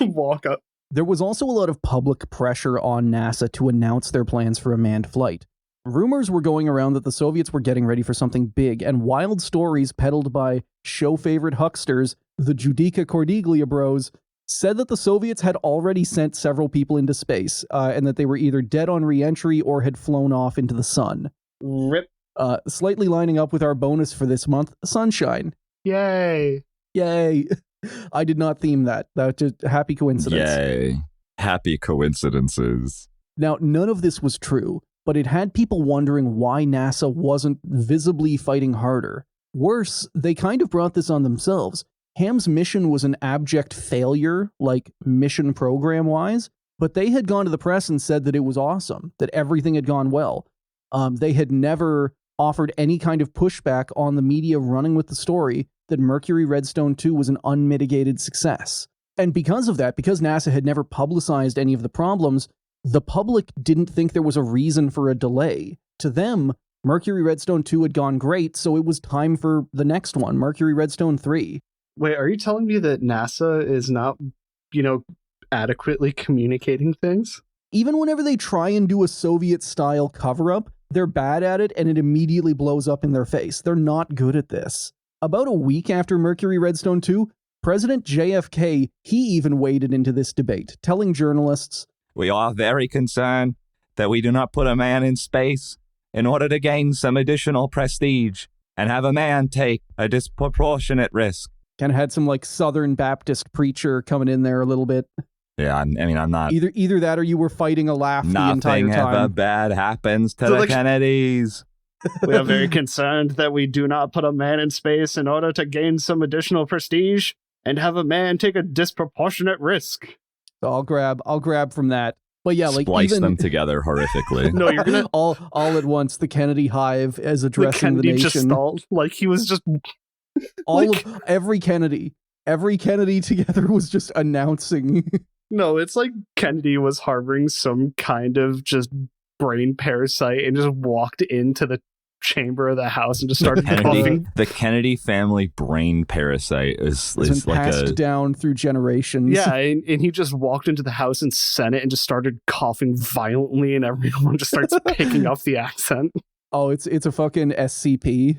Walk up. There was also a lot of public pressure on NASA to announce their plans for a manned flight. Rumors were going around that the Soviets were getting ready for something big, and wild stories peddled by show-favorite hucksters, the Judica Cordiglia bros, said that the Soviets had already sent several people into space, and that they were either dead on re-entry or had flown off into the sun. Rip. Slightly lining up with our bonus for this month, sunshine. Yay. Yay. I did not theme that. That just happy coincidence. Yay. Happy coincidences. Now, none of this was true, but it had people wondering why NASA wasn't visibly fighting harder. Worse, they kind of brought this on themselves. Ham's mission was an abject failure, like mission program-wise, but they had gone to the press and said that it was awesome, that everything had gone well. They had never offered any kind of pushback on the media running with the story that Mercury Redstone 2 was an unmitigated success. And because of that, because NASA had never publicized any of the problems, the public didn't think there was a reason for a delay. To them, Mercury Redstone 2 had gone great, so it was time for the next one, Mercury Redstone 3. Wait, are you telling me that NASA is not, adequately communicating things? Even whenever they try and do a Soviet-style cover-up, they're bad at it and it immediately blows up in their face. They're not good at this. About a week after Mercury Redstone 2, President JFK, he even waded into this debate, telling journalists, "We are very concerned that we do not put a man in space in order to gain some additional prestige and have a man take a disproportionate risk." Kind of had some Southern Baptist preacher coming in there a little bit. Yeah, I'm not. Either that or you were fighting a laugh the entire time. Nothing ever bad happens to the Kennedys. We are very concerned that we do not put a man in space in order to gain some additional prestige and have a man take a disproportionate risk. So I'll grab from that. But yeah, splice them together horrifically. No, you're gonna all at once. The Kennedy hive as addressing the nation. Just stalled. He was just every Kennedy together was just announcing. No, it's like Kennedy was harboring some kind of just brain parasite and just walked into the chamber of the House and just started coughing. The Kennedy family brain parasite is passed down through generations. Yeah, and he just walked into the House and Senate and just started coughing violently, and everyone just starts picking up the accent. Oh, it's a fucking SCP.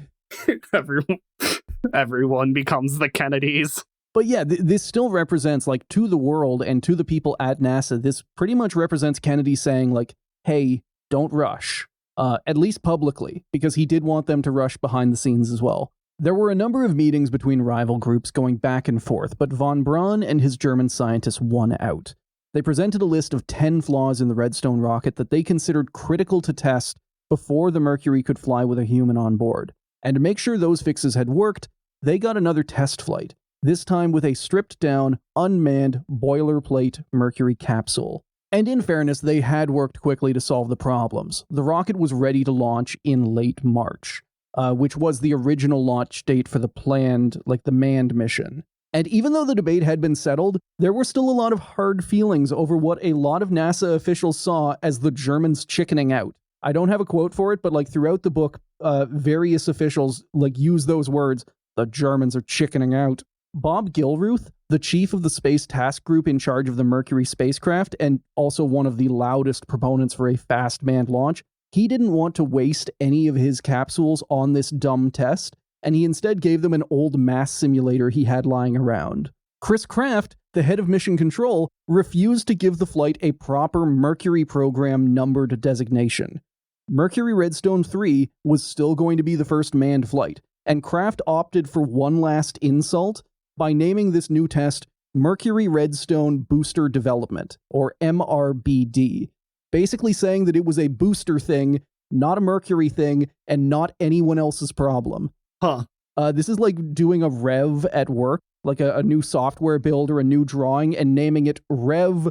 Everyone becomes the Kennedys. But yeah, this still represents, to the world and to the people at NASA, this pretty much represents Kennedy saying, hey, don't rush. At least publicly, because he did want them to rush behind the scenes as well. There were a number of meetings between rival groups going back and forth, but von Braun and his German scientists won out. They presented a list of 10 flaws in the Redstone rocket that they considered critical to test before the Mercury could fly with a human on board. And to make sure those fixes had worked, they got another test flight, this time with a stripped-down, unmanned, boilerplate Mercury capsule. And in fairness, they had worked quickly to solve the problems. The rocket was ready to launch in late March, which was the original launch date for the planned, the manned mission. And even though the debate had been settled, there were still a lot of hard feelings over what a lot of NASA officials saw as the Germans chickening out. I don't have a quote for it, but throughout the book, various officials use those words, the Germans are chickening out. Bob Gilruth, the chief of the Space Task Group in charge of the Mercury spacecraft, and also one of the loudest proponents for a fast manned launch, he didn't want to waste any of his capsules on this dumb test, and he instead gave them an old mass simulator he had lying around. Chris Kraft, the head of mission control, refused to give the flight a proper Mercury program numbered designation. Mercury Redstone 3 was still going to be the first manned flight, and Kraft opted for one last insult by naming this new test Mercury Redstone Booster Development, or MRBD, basically saying that it was a booster thing, not a Mercury thing, and not anyone else's problem. Huh. This is like doing a rev at work, like a new software build or a new drawing, and naming it Rev,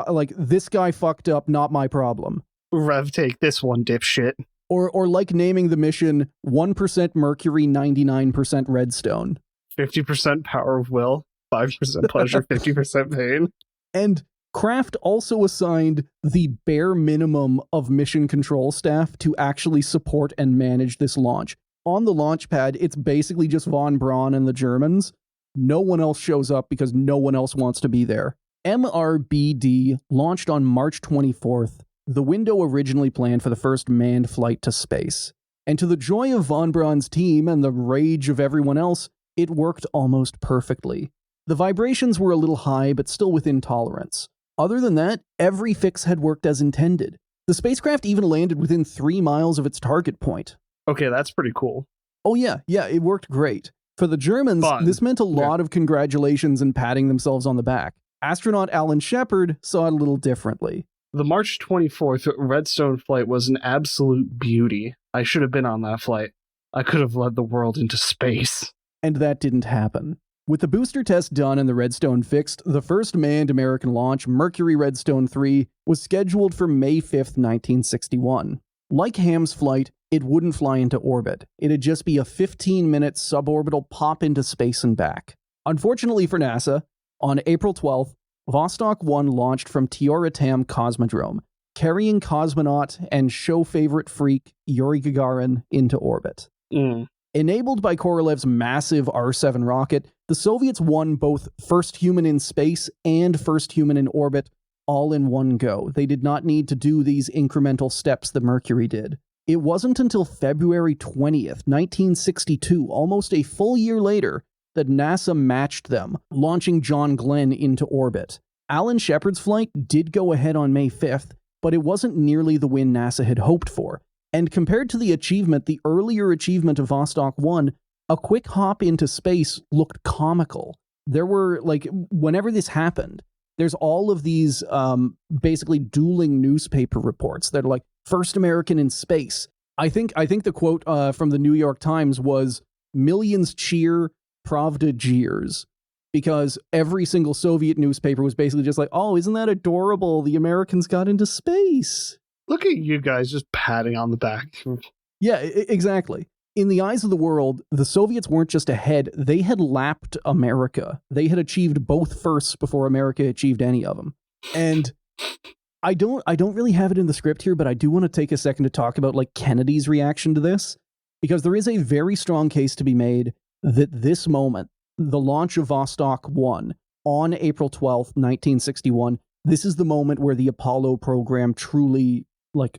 like, this guy fucked up, not my problem. Rev, take this one, dipshit. Or like naming the mission 1% Mercury, 99% Redstone. 50% power of will, 5% pleasure, 50% pain. And Kraft also assigned the bare minimum of mission control staff to actually support and manage this launch. On the launch pad, it's basically just von Braun and the Germans. No one else shows up because no one else wants to be there. MRBD launched on March 24th, the window originally planned for the first manned flight to space. And to the joy of von Braun's team and the rage of everyone else, it worked almost perfectly. The vibrations were a little high, but still within tolerance. Other than that, every fix had worked as intended. The spacecraft even landed within 3 miles of its target point. Okay, that's pretty cool. Oh yeah, it worked great. For the Germans, this meant a lot of congratulations and patting themselves on the back. Astronaut Alan Shepard saw it a little differently. The March 24th Redstone flight was an absolute beauty. I should have been on that flight. I could have led the world into space. And that didn't happen. With the booster test done and the Redstone fixed, the first manned American launch, Mercury Redstone 3, was scheduled for May 5th, 1961. Like Ham's flight, it wouldn't fly into orbit. It'd just be a 15-minute suborbital pop into space and back. Unfortunately for NASA, on April 12th, Vostok 1 launched from Tyuratam Cosmodrome, carrying cosmonaut and show favorite freak Yuri Gagarin into orbit. Enabled by Korolev's massive R-7 rocket, the Soviets won both first human in space and first human in orbit all in one go. They did not need to do these incremental steps that Mercury did. It wasn't until February 20th, 1962, almost a full year later, that NASA matched them, launching John Glenn into orbit. Alan Shepard's flight did go ahead on May 5th, but it wasn't nearly the win NASA had hoped for. And compared to the earlier achievement of Vostok 1, a quick hop into space looked comical. There were, whenever this happened, there's all of these basically dueling newspaper reports that are like, first American in space. I think the quote from the New York Times was, "Millions cheer, Pravda jeers." Because every single Soviet newspaper was basically just like, oh, isn't that adorable? The Americans got into space. Look at you guys just patting on the back. Yeah, exactly. In the eyes of the world, the Soviets weren't just ahead, they had lapped America. They had achieved both firsts before America achieved any of them. And I don't really have it in the script here, but I do want to take a second to talk about Kennedy's reaction to this, because there is a very strong case to be made that this moment, the launch of Vostok 1 on April 12th, 1961, this is the moment where the Apollo program truly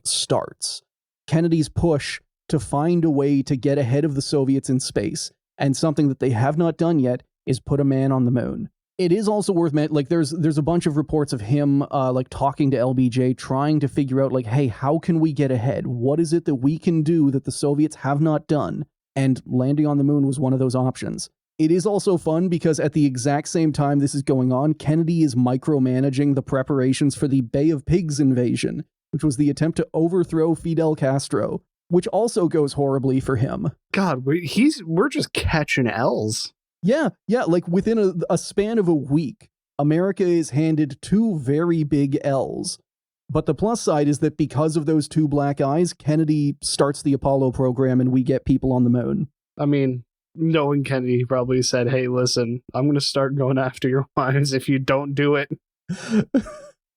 starts. Kennedy's push to find a way to get ahead of the Soviets in space, and something that they have not done yet is put a man on the moon. It is also worth mentioning, there's a bunch of reports of him talking to LBJ, trying to figure out hey, how can we get ahead? What is it that we can do that the Soviets have not done? And landing on the moon was one of those options. It is also fun because at the exact same time this is going on, Kennedy is micromanaging the preparations for the Bay of Pigs invasion, which was the attempt to overthrow Fidel Castro, which also goes horribly for him. God, we're just catching L's. Yeah, within a span of a week, America is handed 2 very big L's. But the plus side is that because of those 2 black eyes, Kennedy starts the Apollo program and we get people on the moon. I mean, knowing Kennedy probably said, hey, listen, I'm going to start going after your wives if you don't do it.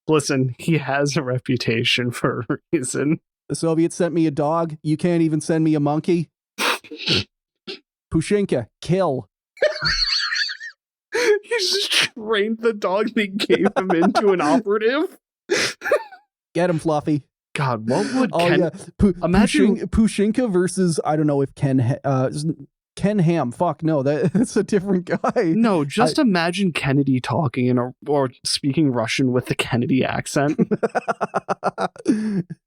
Listen, he has a reputation for a reason. The Soviets sent me a dog. You can't even send me a monkey. Pushinka, kill. He just trained the dog they gave him into an operative. Get him, Fluffy. God, what would Ken... imagine Pushinka versus, I don't know if Ken Ken Ham. Fuck, no, that's a different guy. No, just imagine Kennedy talking or speaking Russian with the Kennedy accent.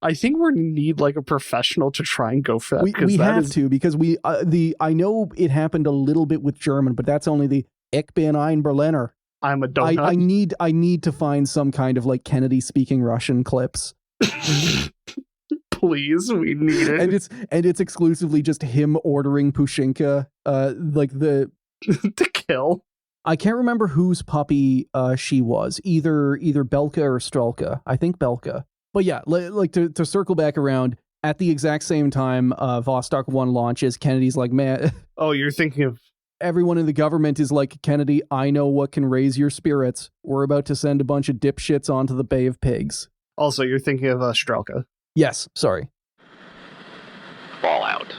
I think we need like a professional to try and go for that. We have to, because I know it happened a little bit with German, but that's only the Ich bin ein Berliner. I'm a donut. I need to find some kind of like Kennedy speaking Russian clips. Please, we need it. And it's exclusively just him ordering Pushinka, to kill. I can't remember whose puppy she was, either Belka or Strelka. I think Belka. But yeah, like to circle back around, at the exact same time Vostok 1 launches, Kennedy's like, man. Oh, you're thinking of... Everyone in the government is like, Kennedy, I know what can raise your spirits. We're about to send a bunch of dipshits onto the Bay of Pigs. Also, you're thinking of Strelka. Yes, sorry. Fallout.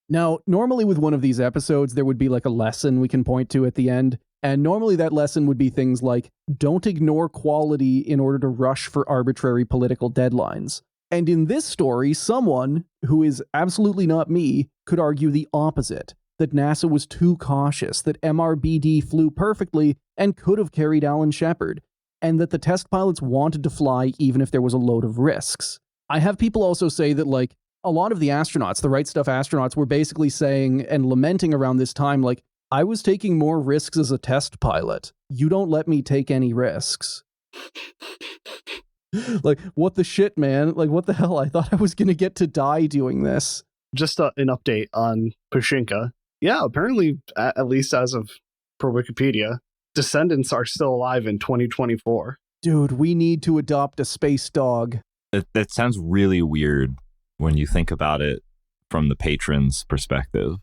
Now, normally with one of these episodes, there would be like a lesson we can point to at the end. And normally that lesson would be things like, don't ignore quality in order to rush for arbitrary political deadlines. And in this story, someone, who is absolutely not me, could argue the opposite, that NASA was too cautious, that MRBD flew perfectly and could have carried Alan Shepard, and that the test pilots wanted to fly even if there was a load of risks. I have people also say that, like, a lot of the astronauts, the Right Stuff astronauts, were basically saying and lamenting around this time, like, I was taking more risks as a test pilot. You don't let me take any risks. Like, what the shit, man? Like, what the hell? I thought I was going to get to die doing this. Just an update on Pushinka. Yeah, apparently, at least as of per Wikipedia, descendants are still alive in 2024. Dude, we need to adopt a space dog. That sounds really weird when you think about it from the patron's perspective.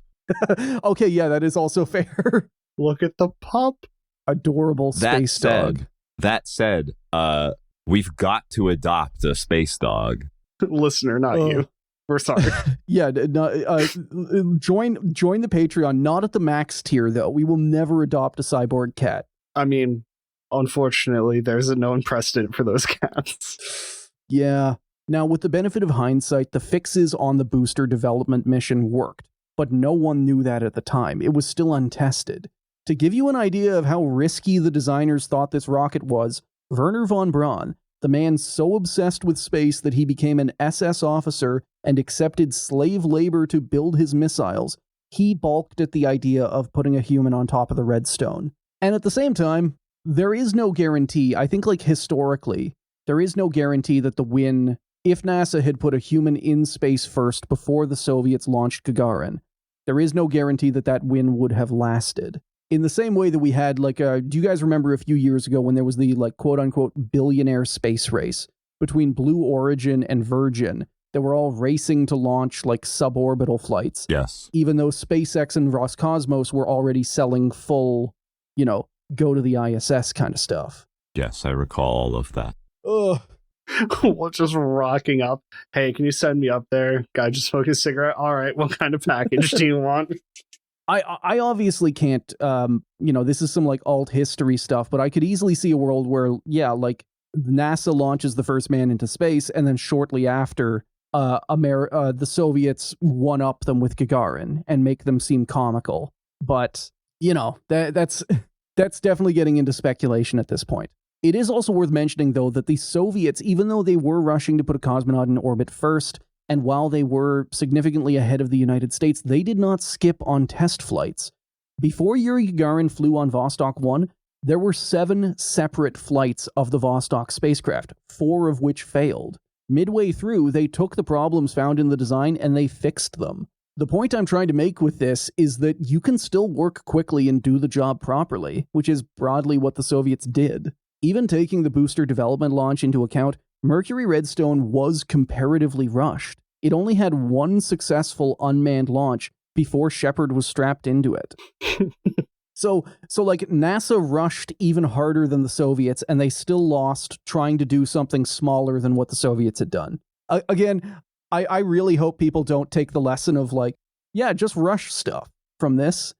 Okay, yeah, that is also fair. Look at the pup. Adorable space dog. That said, we've got to adopt a space dog. Listener, not you. We're sorry. Yeah, join the Patreon, not at the max tier, though. We will never adopt a cyborg cat. I mean, unfortunately, there's a known precedent for those cats. Yeah. Now, with the benefit of hindsight, the fixes on the booster development mission worked, but no one knew that at the time. It was still untested. To give you an idea of how risky the designers thought this rocket was, Wernher von Braun, the man so obsessed with space that he became an SS officer and accepted slave labor to build his missiles, he balked at the idea of putting a human on top of the Redstone. And at the same time, there is no guarantee, I think like historically, there is no guarantee that the win, if NASA had put a human in space first before the Soviets launched Gagarin, there is no guarantee that that win would have lasted. In the same way that we had, like, do you guys remember a few years ago when there was the, like, quote-unquote billionaire space race between Blue Origin and Virgin that were all racing to launch, like, suborbital flights? Yes. Even though SpaceX and Roscosmos were already selling full, you know, go to the ISS kind of stuff. Yes, I recall all of that. Ugh. Well, just rocking up. Hey, can you send me up there? Guy just smoked a cigarette. All right, what kind of package do you want? I obviously can't, this is some like alt history stuff, but I could easily see a world where, yeah, like NASA launches the first man into space, and then shortly after, the Soviets one-up them with Gagarin and make them seem comical. But, you know, that's definitely getting into speculation at this point. It is also worth mentioning, though, that the Soviets, even though they were rushing to put a cosmonaut in orbit first, and while they were significantly ahead of the United States, they did not skip on test flights. Before Yuri Gagarin flew on Vostok 1, there were 7 separate flights of the Vostok spacecraft, 4 of which failed. Midway through, they took the problems found in the design and they fixed them. The point I'm trying to make with this is that you can still work quickly and do the job properly, which is broadly what the Soviets did. Even taking the booster development launch into account, Mercury Redstone was comparatively rushed. It only had 1 successful unmanned launch before Shepard was strapped into it. So like NASA rushed even harder than the Soviets, and they still lost trying to do something smaller than what the Soviets had done. Again, I really hope people don't take the lesson of like, yeah, just rush stuff from this,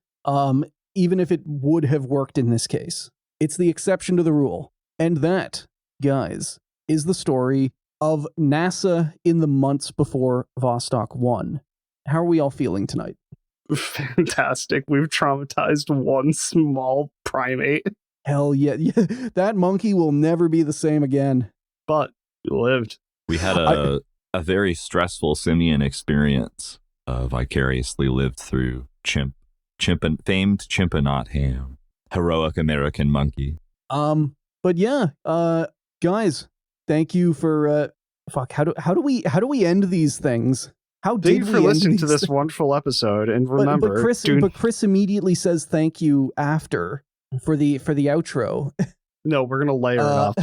even if it would have worked in this case. It's the exception to the rule. And that, guys, is the story of NASA in the months before Vostok 1. how are we all feeling tonight? Fantastic. We've traumatized one small primate, Hell yeah. That monkey will never be the same again. but we lived. We had a very stressful simian experience. Vicariously lived through famed Chimpanaut Ham, heroic American monkey. But yeah, guys, thank you for how do we end these things? How Thank did you we for end listening to these this wonderful episode, and remember, but Chris immediately says thank you after for the outro. no, we're gonna layer it up.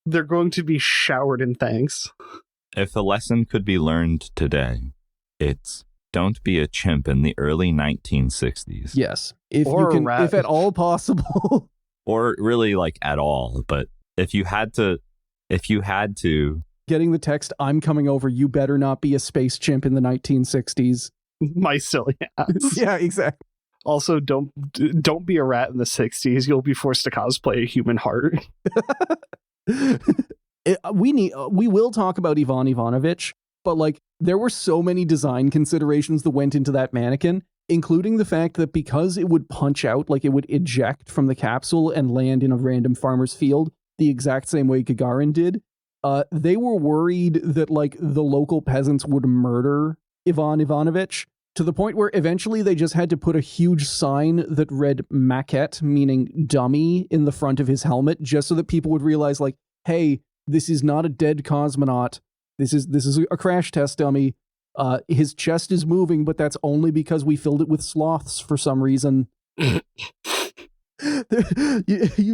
They're going to be showered in thanks. If a lesson could be learned today, it's don't be a chimp in the early 1960s. Yes, if Or you a can, rat. if at all possible. Or really like at all. But if you had to, Getting the text, "I'm coming over. You better not be a space chimp in the 1960s." My silly ass. Yeah, exactly. Also, don't be a rat in the 60s. You'll be forced to cosplay a human heart. We will talk about Ivan Ivanovich, but like there were so many design considerations that went into that mannequin, including the fact that because it would punch out, like it would eject from the capsule and land in a random farmer's field the exact same way Gagarin did. They were worried that like the local peasants would murder Ivan Ivanovich, to the point where eventually they just had to put a huge sign that read maquette, meaning dummy, in the front of his helmet, just so that people would realize like, hey, this is not a dead cosmonaut. This is a crash test dummy. His chest is moving, but that's only because we filled it with sloths for some reason. You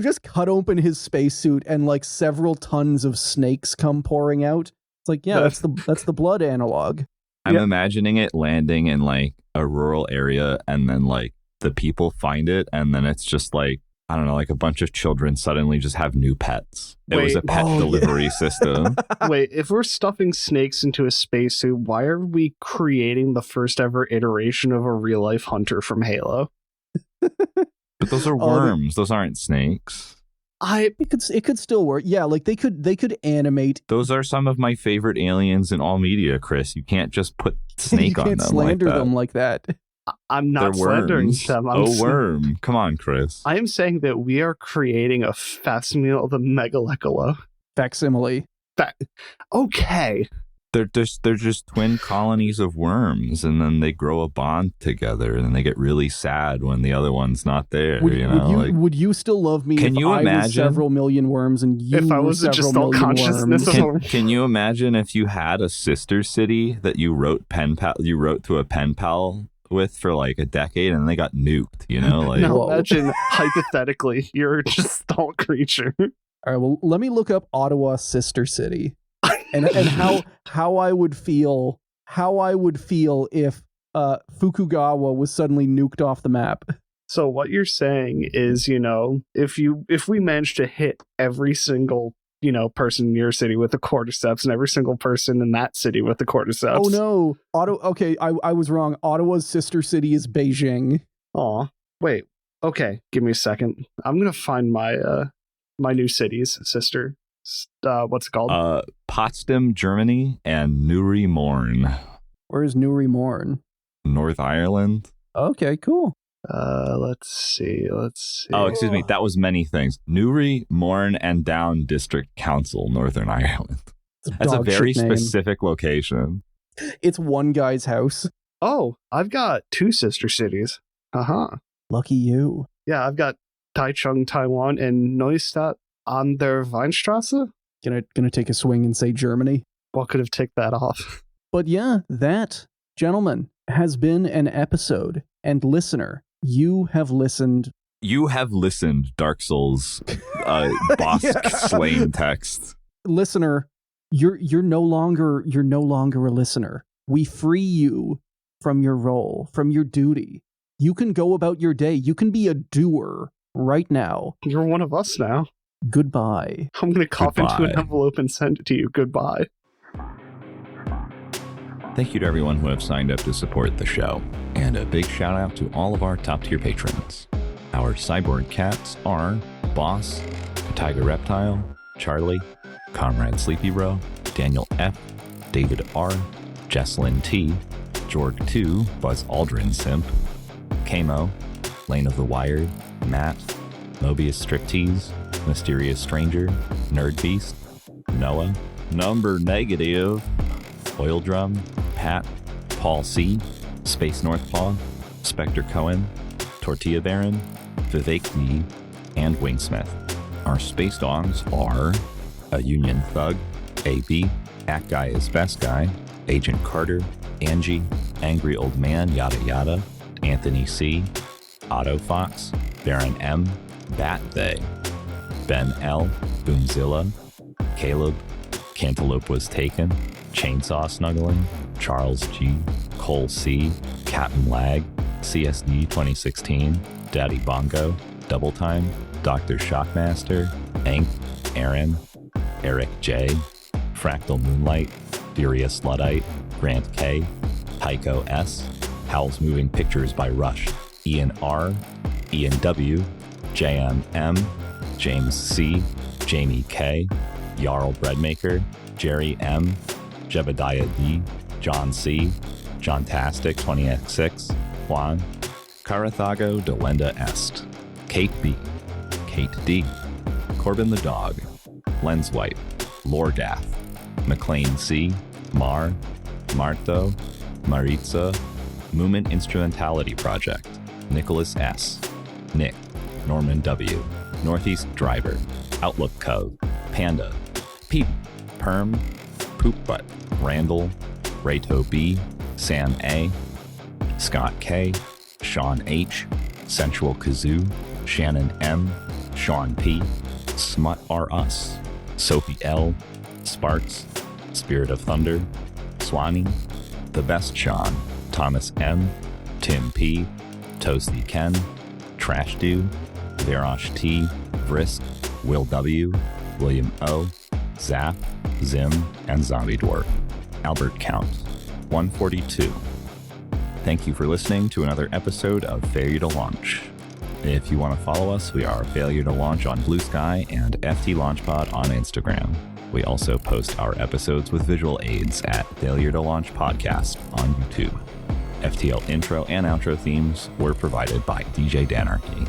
just cut open his spacesuit and like several tons of snakes come pouring out. It's like, yeah, that's the blood analog. I'm imagining it landing in like a rural area, and then like the people find it, and then it's just like, I don't know, like a bunch of children suddenly just have new pets. It was a pet delivery system. Wait, if we're stuffing snakes into a spacesuit, why are we creating the first ever iteration of a real life hunter from Halo? But those are worms. Those aren't snakes. It could still work. Yeah, like they could animate. Those are some of my favorite aliens in all media, Chris. You can't just put snake on them. You can't slander them like that. I'm not slandering them. Worm. Come on, Chris. I am saying that we are creating a facsimile of the Megalecola. Facsimile. Okay. They're just twin colonies of worms, and then they grow a bond together, and then they get really sad when the other one's not there. Would you still love me if I was several million worms and you were several million worms? Can you imagine if you had a sister city that you wrote to a pen pal with for like a decade, and they got nuked? You know, like now imagine hypothetically you're just a small creature. All right, well, let me look up Ottawa sister city. And how I would feel if Fukugawa was suddenly nuked off the map. So what you're saying is, you know, if we manage to hit every single, you know, person in your city with the cordyceps and every single person in that city with the cordyceps. Oh no, okay, I was wrong. Ottawa's sister city is Beijing. Aw, wait. Okay, give me a second. I'm gonna find my my new city's sister. What's it called? Potsdam, Germany, and Newry Morn. Where's Newry Morn? North Ireland. Okay, cool. Let's see. Oh, excuse me. That was many things. Newry, Morn, and Down District Council, Northern Ireland. That's a very specific location. It's one guy's house. Oh, I've got two sister cities. Lucky you. Yeah, I've got Taichung, Taiwan, and Neustadt an der Weinstraße. Gonna take a swing and say Germany. What could have ticked that off? But yeah, that, gentlemen, has been an episode. And listener, you have listened. You have listened, Dark Souls Bosk slain text. Listener, you're no longer a listener. We free you from your role, from your duty. You can go about your day. You can be a doer right now. You're one of us now. Goodbye. I'm going to cough into an envelope and send it to you. Goodbye. Thank you to everyone who have signed up to support the show. And a big shout out to all of our top tier patrons. Our cyborg cats are Boss, Tiger Reptile, Charlie, Comrade Sleepy Bro, Daniel F, David R, Jesslyn T, Jorg 2, Buzz Aldrin Simp, Kamo, Lane of the Wired, Matt, Mobius Striptease, Mysterious Stranger, Nerd Beast, Noah, Number Negative, Oil Drum, Pat, Paul C, Space Northpaw, Spectre Cohen, Tortilla Baron, Vivek D, and Wingsmith. Our space dogs are A Union Thug, AB, That Guy is Best Guy, Agent Carter, Angie, Angry Old Man Yada Yada, Anthony C, Otto Fox, Baron M, Bat They, Ben L, Boomzilla, Caleb, Cantaloupe Was Taken, Chainsaw Snuggling, Charles G, Cole C, Captain Lag, CSD 2016, Daddy Bongo, Double Time, Dr. Shockmaster, Hank, Aaron, Eric J, Fractal Moonlight, Furious Luddite, Grant K, Tycho S, Howl's Moving Pictures by Rush, Ian R, Ian W, JM M, James C, Jamie K, Jarl Breadmaker, Jerry M, Jebediah D, John C, Johntastic 20x6, Juan, Carathago Delenda Est, Kate B, Kate D, Corbin the Dog, Lenswipe, Lordath, McLean C, Mar, Martho, Maritza, Moomin Instrumentality Project, Nicholas S, Nick, Norman W, Northeast Driver, Outlook Cove, Panda, Peep, Perm, Poop Butt, Randall, Rayto B, Sam A, Scott K, Sean H, Sensual Kazoo, Shannon M, Sean P, Smut R Us, Sophie L, Sparks, Spirit of Thunder, Swanee, The Best Sean, Thomas M, Tim P, Toasty Ken, Trash Do, Verosh T, Vrisk, Will W, William O, Zap, Zim, and Zombie Dwarf. Albert Count, 142. Thank you for listening to another episode of Failure to Launch. If you want to follow us, we are Failure to Launch on Blue Sky and FT Launchpod on Instagram. We also post our episodes with visual aids at Failure to Launch Podcast on YouTube. FTL intro and outro themes were provided by DJ Danarchy.